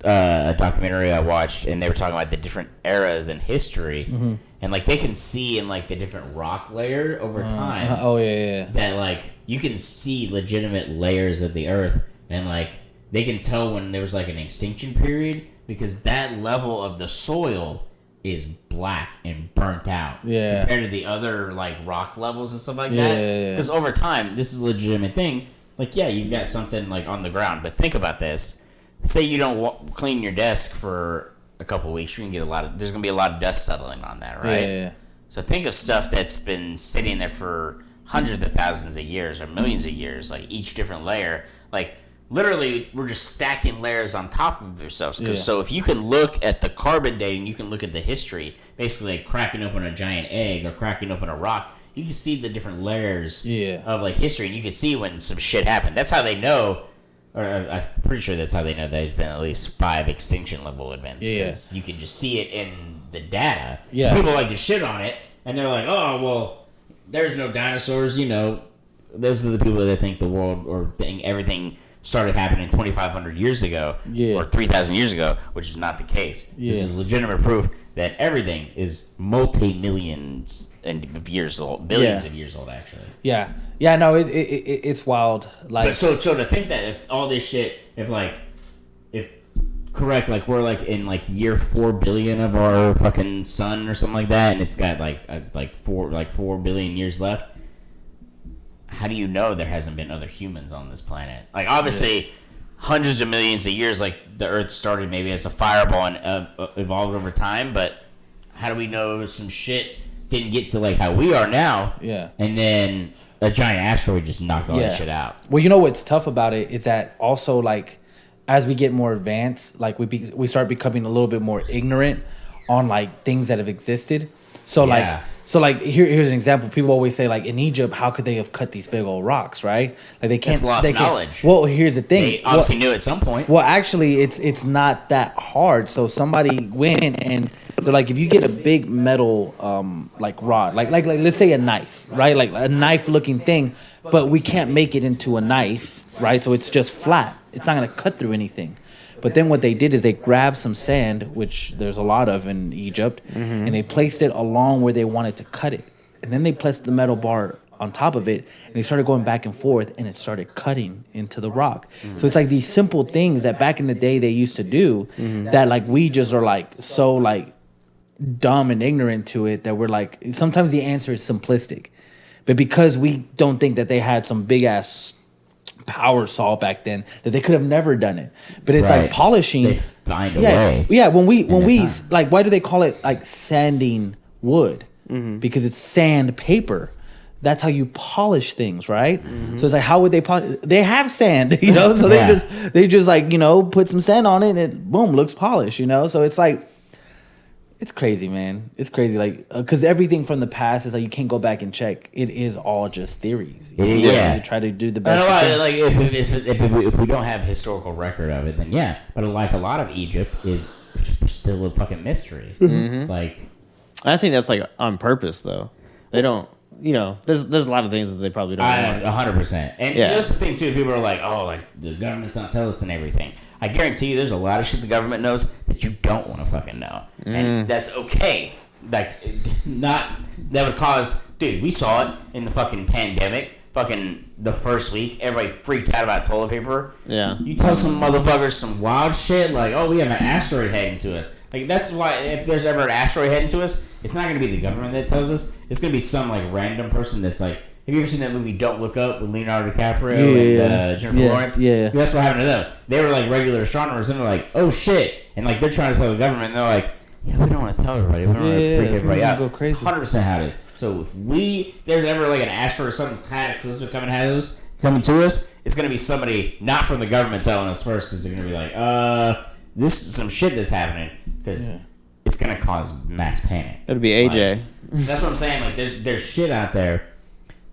documentary I watched, and they were talking about the different eras in history, and like they can see in like the different rock layer over time. Oh yeah. That like you can see legitimate layers of the earth, and like they can tell when there was like an extinction period because that level of the soil is black and burnt out compared to the other like rock levels and stuff like that. Because over time, this is a legitimate thing. Like, yeah, you've got something like on the ground, but think about this. Say you don't clean your desk for a couple of weeks, you can get there's gonna be a lot of dust settling on that, right? Yeah. So think of stuff that's been sitting there for hundreds of thousands of years or millions of years, like each different layer. Like literally, we're just stacking layers on top of ourselves. So if you can look at the carbon dating, you can look at the history, basically like cracking open a giant egg or cracking open a rock. You can see the different layers of like history, and you can see when some shit happened. That's how they know, or I'm pretty sure that's how they know there's been at least 5 extinction level events. Because you can just see it in the data. Yeah. People like to shit on it, and they're like, oh, well, there's no dinosaurs. You know, those are the people that think the world or think everything started happening 2,500 years ago or 3,000 years ago, which is not the case. This is legitimate proof that everything is multi-millions of years old, billions of years old, actually. Yeah. No, it's wild. Like, but so to think that if all this shit, if correct, like we're like in like year 4 billion of our fucking sun or something like that, and it's got like 4 billion years left. How do you know there hasn't been other humans on this planet? Like, obviously, hundreds of millions of years, like, the Earth started maybe as a fireball and evolved over time, but how do we know some shit didn't get to, like, how we are now? Yeah. And then a giant asteroid just knocked all that shit out. Well, you know what's tough about it is that also, like, as we get more advanced, like, we start becoming a little bit more ignorant on, like, things that have existed. So, here's an example. People always say, like, in Egypt, how could they have cut these big old rocks, right? Like, they can't. It's lost knowledge. Well, here's the thing. They obviously knew at some point. Well, actually, it's not that hard. So somebody went and they're like, if you get a big metal, like rod, like let's say a knife, right? Like a knife-looking thing, but we can't make it into a knife, right? So it's just flat. It's not gonna cut through anything. But then what they did is they grabbed some sand, which there's a lot of in Egypt, and they placed it along where they wanted to cut it. And then they placed the metal bar on top of it, and they started going back and forth, and it started cutting into the rock. So it's like these simple things that back in the day they used to do that like we just are like so like dumb and ignorant to it that we're like, sometimes the answer is simplistic. But because we don't think that they had some big ass power saw back then, that they could have never done it. But it's like polishing. They find a way. Yeah, when we like, why do they call it like sanding wood? Because it's sandpaper. That's how you polish things, right? So it's like, how would they polish? They have sand, you know, so they just like, you know, put some sand on it and it boom looks polished, you know. So it's like, it's crazy, man. It's crazy, like, because everything from the past is like you can't go back and check. It is all just theories. You try to do the best. Like if we don't have historical record of it, then yeah. But like a lot of Egypt is still a fucking mystery. Like, I think that's like on purpose, though. They don't. You know, there's a lot of things that they probably don't want. 100%. And that's the thing too. People are like, oh, like the government's not telling us and everything. I guarantee you, there's a lot of shit the government knows that you don't want to fucking know, and that's okay. Like, not that would cause, dude. We saw it in the fucking pandemic. Fucking the first week, everybody freaked out about toilet paper. Yeah. You tell some motherfuckers some wild shit like, oh, we have an asteroid heading to us. Like, that's why if there's ever an asteroid heading to us, it's not going to be the government that tells us. It's going to be some, like, random person that's like, have you ever seen that movie Don't Look Up with Leonardo DiCaprio and Jennifer Lawrence? Yeah. That's what happened to them. They were, like, regular astronomers, and they're like, oh, shit. And, like, they're trying to tell the government, and they're like, yeah, we don't want to tell everybody. We don't want to freak everybody out. Go crazy. It's 100% how it is. So if there's ever, like, an asteroid or some cataclysm coming to us, it's going to be somebody not from the government telling us first, because they're going to be like, this is some shit that's happening, because it's going to cause max panic. It'll be AJ. Like, that's what I'm saying. Like, there's shit out there.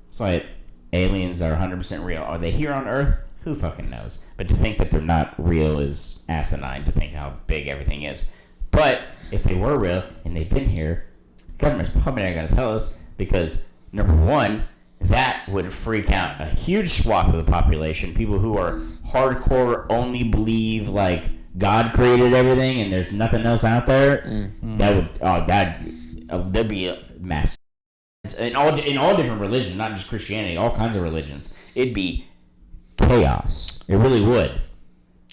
It's like aliens are 100% real. Are they here on Earth? Who fucking knows? But to think that they're not real is asinine, to think how big everything is. But if they were real and they've been here, the government's probably not going to tell us, because, number one, that would freak out a huge swath of the population. People who are hardcore, only believe like God created everything and there's nothing else out there. There'd be a mass in all different religions, not just Christianity, all kinds of religions. It'd be chaos. It really would.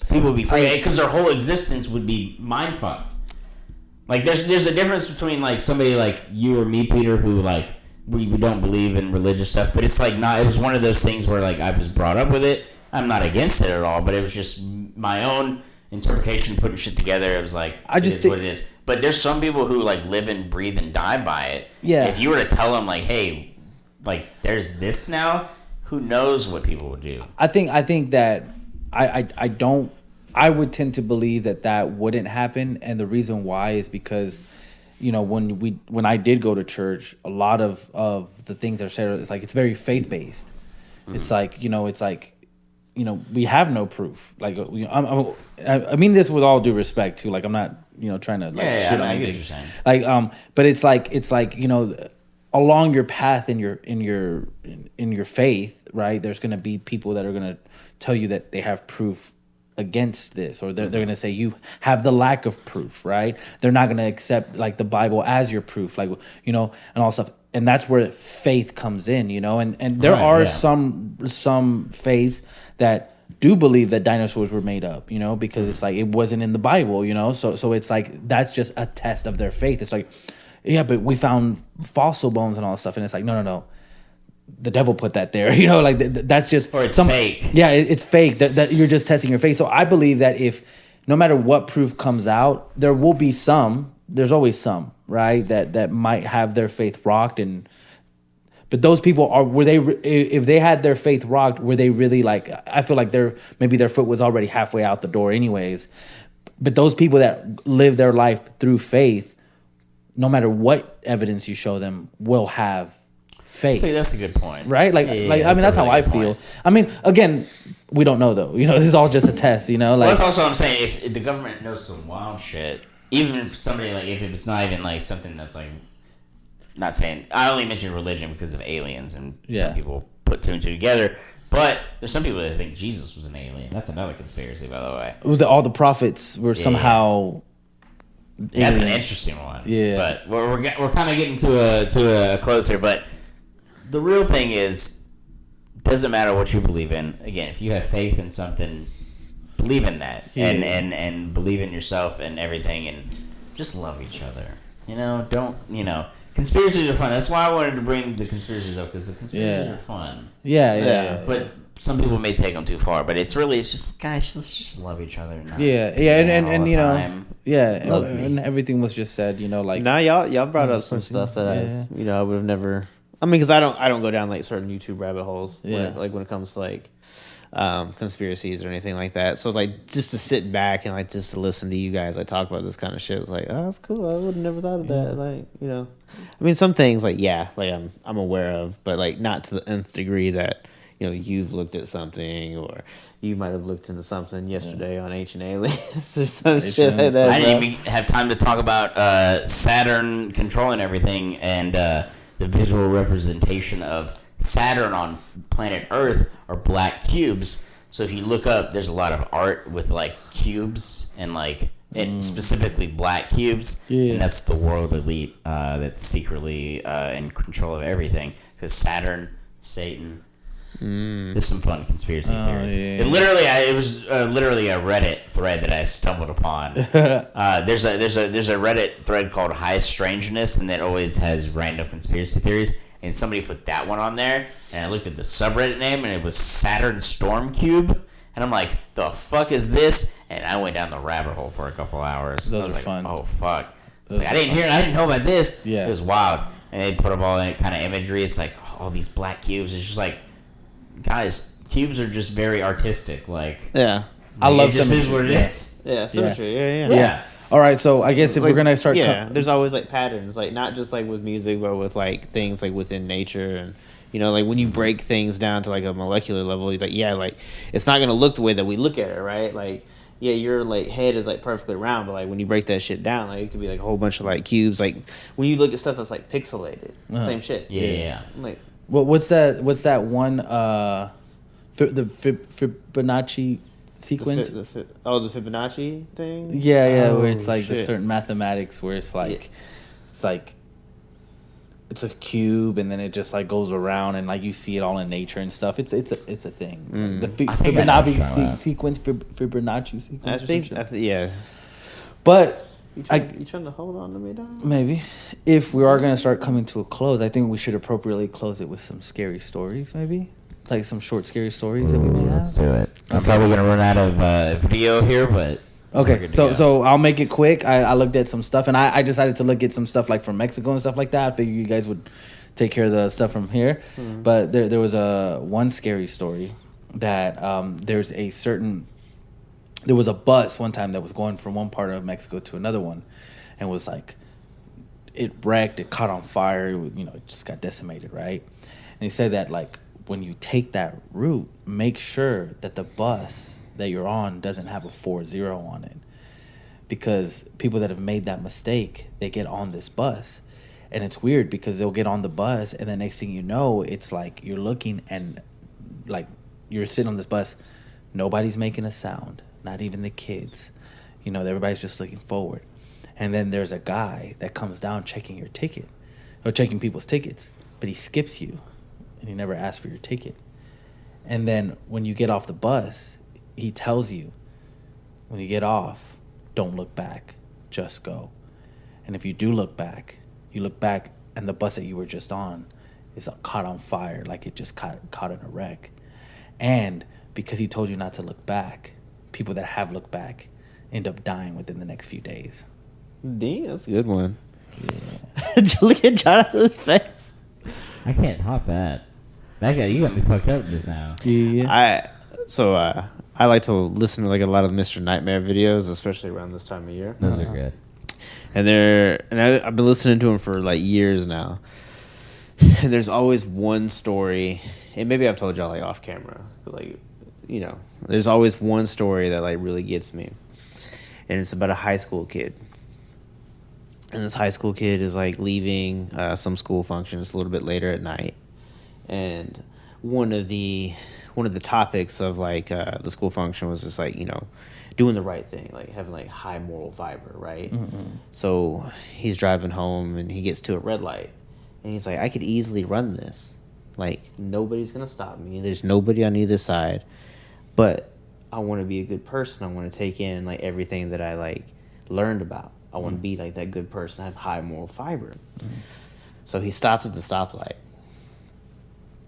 People would be free because their whole existence would be mind fucked. Like there's a difference between like somebody like you or me, Peter, who like we don't believe in religious stuff, but it's like not. It was one of those things where like I was brought up with it. I'm not against it at all, but it was just my own interpretation, putting shit together. It was like I just what it is. But there's some people who like live and breathe and die by it. Yeah. If you were to tell them like, hey, like there's this now, who knows what people would do? I think that I don't. I would tend to believe that wouldn't happen, and the reason why is because, you know, when I did go to church, a lot of the things that are said, it's like it's very faith based. Mm-hmm. It's like we have no proof. Like I mean this with all due respect too. Like I'm not trying to shit on anything. What you're saying. Like but it's like along your path in your faith, right? There's gonna be people that are gonna tell you that they have proof against this, or they're going to say you have the lack of proof, right? They're not going to accept like the Bible as your proof, like and all stuff. And that's where faith comes in, and there are some faiths that do believe that dinosaurs were made up, because it's like it wasn't in the Bible, so it's like that's just a test of their faith. It's like, yeah, but we found fossil bones and all that stuff, and it's like no, the devil put that there, like that's just or it's fake. Yeah, it's fake. That you're just testing your faith. So I believe that if no matter what proof comes out, there will be some. There's always some, right? That might have their faith rocked, but those people if they had their faith rocked, were they really like? I feel like maybe their foot was already halfway out the door, anyways. But those people that live their life through faith, no matter what evidence you show them, will have faith. See, that's a good point, right? I mean, that's how I feel. I mean, again, we don't know though. This is all just a test. Like that's also what I'm saying. If the government knows some wild shit, even if somebody like if it's not even like something that's like, not saying I only mention religion because of aliens and some people put two and two together. But there's some people that think Jesus was an alien. That's another conspiracy, by the way. All the prophets were somehow. That's an interesting one. Yeah, but we're kind of getting to a close here, but. The real thing is, doesn't matter what you believe in. Again, if you have faith in something, believe in that, and believe in yourself and everything, and just love each other. Conspiracies are fun. That's why I wanted to bring the conspiracies up, because the conspiracies are fun. Yeah. But some people may take them too far. But it's just, guys, let's just love each other. And and everything was just said. Like now, y'all brought up some stuff that I would have never. I mean, because I don't go down like certain YouTube rabbit holes when it comes to like conspiracies or anything like that. So like just to sit back and like just to listen to you guys like talk about this kind of shit, it's like, oh, that's cool. I would have never thought of that. Like I mean, some things like I'm aware of, but like not to the nth degree that you've looked at something, or you might have looked into something yesterday on Ancient Aliens or some shit like that. I didn't even have time to talk about Saturn controlling everything and. The visual representation of Saturn on planet Earth are black cubes. So if you look up, there's a lot of art with like cubes and specifically black cubes. Yeah. And that's the world elite that's secretly in control of everything. Because Saturn, Satan. There's some fun conspiracy theories. Yeah. It was literally a Reddit thread that I stumbled upon. There's a Reddit thread called High Strangeness, and that always has random conspiracy theories. And somebody put that one on there, and I looked at the subreddit name, and it was Saturn Storm Cube. And I'm like, the fuck is this? And I went down the rabbit hole for a couple hours. Those I was are like, fun. oh fuck! I didn't know about this. Yeah. It was wild. And they put up all that kind of imagery. It's like all these black cubes. It's just like. Guys, cubes are just very artistic. I love it just symmetry. Is what it is. Yeah, symmetry. Yeah. All right, so I guess if we're gonna start, there's always like patterns, like not just like with music, but with like things like within nature, and like when you break things down to like a molecular level, it's not gonna look the way that we look at it, right? Like, your like head is like perfectly round, but like when you break that shit down, like it could be like a whole bunch of like cubes. Like when you look at stuff that's like pixelated, same shit. Yeah. Like. What's that one? The Fibonacci sequence. The Fibonacci thing. Yeah, Oh, where it's like the shit. certain mathematics where it's like, it's a cube and then it just like goes around and like you see it all in nature and stuff. It's a thing. The I think I know what you're talking about. sequence, Fibonacci sequence. I or some think, shit. yeah. But You trying to hold on to me, dog? maybe if we are gonna start coming to a close, I think we should appropriately close it with some scary stories. Maybe like some short scary stories that we may have. Let's do it. I'm probably gonna run out of video here, but we're Okay, good to go. so I'll make it quick. I looked at some stuff, and I decided to look at some stuff like from Mexico and stuff like that. I figured you guys would take care of the stuff from here. But there was one scary story that there was a bus one time that was going from one part of Mexico to another one, and was like, it wrecked, it caught on fire, it just got decimated, right? And he said that like when you take that route, make sure that the bus that you're on doesn't have a 40 on it, because people that have made that mistake, they get on this bus, and it's weird because they'll get on the bus and the next thing you know, it's like you're looking and like you're sitting on this bus, nobody's making a sound, not even the kids, everybody's just looking forward, and then there's a guy that comes down checking your ticket or checking people's tickets, but he skips you and he never asks for your ticket. And then when you get off the bus, he tells you, when you get off, don't look back, just go. And if you do look back, you look back and the bus that you were just on is caught on fire, like it just caught in a wreck. And because he told you not to look back, people that have looked back end up dying within the next few days. Damn, that's a good one. Yeah. Look at Jonathan's face. I can't top that. That guy, you got me fucked up just now. Yeah. I like to listen to like a lot of Mr. Nightmare videos, especially around this time of year. Those are good. And I've been listening to them for like years now. And there's always one story, and maybe I've told y'all like off camera, like, there's always one story that like really gets me, and it's about a high school kid. And this high school kid is like leaving some school function. It's a little bit later at night, and one of the topics of like the school function was just like doing the right thing, like having like high moral fiber, right? So he's driving home and he gets to a red light and he's like, I could easily run this, like nobody's gonna stop me, there's nobody on either side, but I want to be a good person. I want to take in like everything that I like learned about. I want to be like that good person, have high moral fiber. So he stops at the stoplight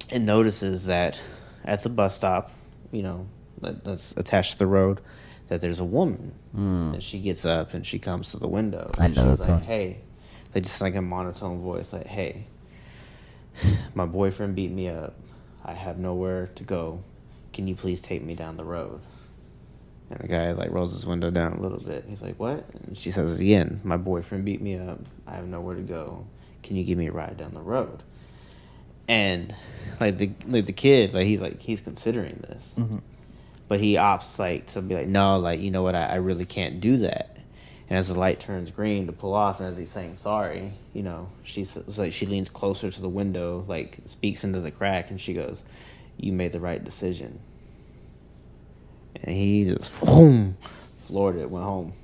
and notices that at the bus stop, that's attached to the road, that there's a woman. And she gets up and she comes to the window. I know she's this like, one. hey, like just like a monotone voice, like, hey, my boyfriend beat me up. I have nowhere to go. Can you please take me down the road? And the guy like rolls his window down a little bit. He's like, what? And she says it again, my boyfriend beat me up. I have nowhere to go. Can you give me a ride down the road? And like the kid, like he's considering this, but he opts like to be like, no, like, you know what, I really can't do that. And as the light turns green to pull off, and as he's saying sorry, she says, like, she leans closer to the window, like speaks into the crack, and she goes, you made the right decision. And he just floored it, went home.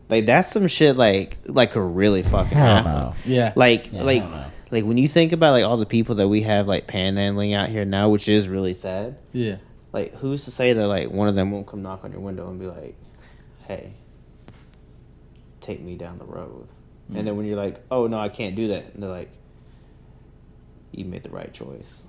Like that's some shit like could really fucking happen. No. Yeah. Like Yeah, like hell no. like when you think about like all the people that we have like panhandling out here now, which is really sad. Yeah. Like who's to say that like one of them won't come knock on your window and be like, hey, take me down the road. And then when you're like, oh no, I can't do that, and they're like, you made the right choice.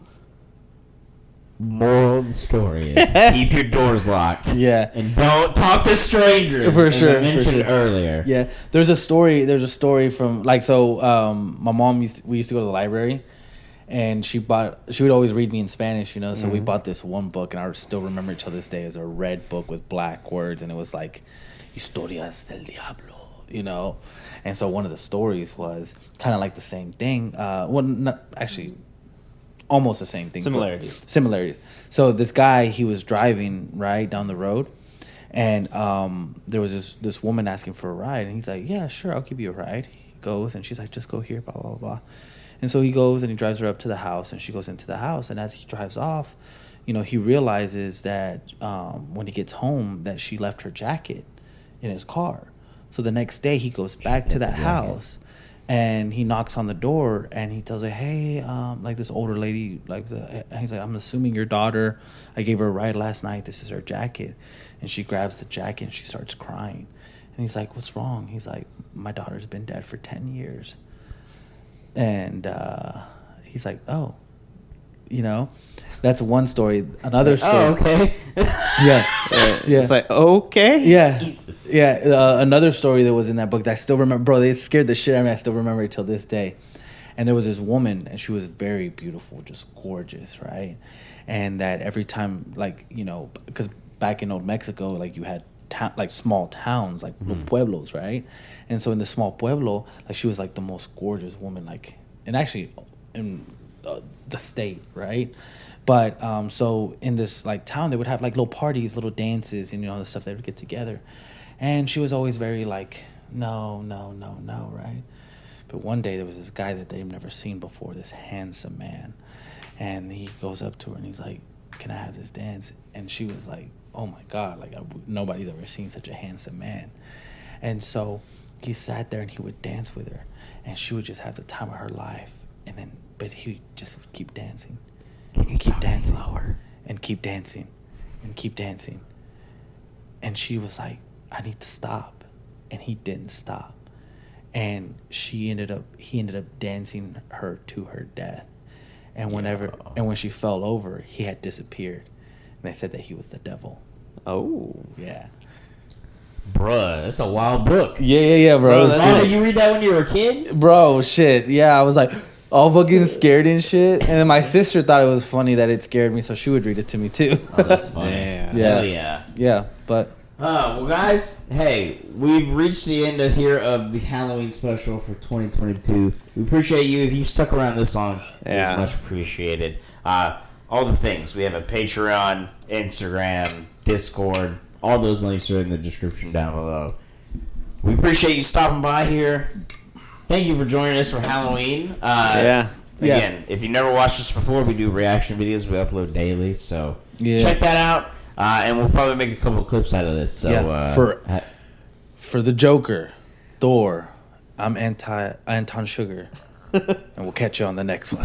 Moral of the story is keep your doors locked. Yeah. And don't talk to strangers. For as sure, I for mentioned sure. earlier. Yeah, there's a story from like, so my mom we used to go to the library, and she would always read me in Spanish, so we bought this one book, and I still remember it till this day, as a red book with black words, and it was like Historias del Diablo, and so one of the stories was kind of like the same thing, well, not actually almost the same thing. Similarities. So this guy, he was driving right down the road, and there was this woman asking for a ride, and he's like, yeah, sure, I'll give you a ride. He goes and she's like, just go here, blah, blah, blah, blah. And so he goes and he drives her up to the house and she goes into the house. And as he drives off, you know, he realizes that when he gets home that she left her jacket in his car. So the next day he goes back to that house and he knocks on the door and he tells her, hey, like this older lady, he's like, I'm assuming your daughter, I gave her a ride last night. This is her jacket. And she grabs the jacket and she starts crying. And he's like, what's wrong? He's like, my daughter's been dead for 10 years. And he's like, oh, you know, that's one story. Another story. Oh, okay. Yeah. It's like, okay. Yeah. Jesus. Yeah. Another story that was in that book that I still remember, bro, they scared the shit out of me. I still remember it till this day. And there was this woman and she was very beautiful, just gorgeous, right? And that every time, like, you know, because back in old Mexico, like you had like small towns, like little pueblos, right? And so in the small pueblo, like she was like the most gorgeous woman, like, and actually in the state, right? But so in this like town, they would have like little parties, little dances, and you know the stuff they would get together. And she was always very like, no, right? But one day there was this guy that they've never seen before, this handsome man, and he goes up to her and he's like, can I have this dance? And she was like, oh my God, like nobody's ever seen such a handsome man. And so he sat there and he would dance with her, and she would just have the time of her life. And then, but he just would keep dancing, and keep dancing, and keep dancing, and keep dancing. And she was like, I need to stop, and he didn't stop. And he ended up dancing her to her death. And when she fell over, he had disappeared. And they said that he was the devil. Oh. Yeah. Bruh, that's a wild book. Yeah, bro. Did you read that when you were a kid? Bro, shit. Yeah, I was like all fucking scared and shit. And then my sister thought it was funny that it scared me, so she would read it to me too. Oh, that's funny. Damn. Yeah. Hell yeah. Yeah, but Well, guys, hey, we've reached the end of the Halloween special for 2022. We appreciate you. If you stuck around this long, Yeah. it's much appreciated. All the things. We have a Patreon, Instagram, Discord. All those links are in the description down below. We appreciate you stopping by here. Thank you for joining us for Halloween. Again, if you never watched us before, we do reaction videos. We upload daily, so check that out. And we'll probably make a couple clips out of this. So for the Joker, Thor, I'm Anton Sugar. And we'll catch you on the next one.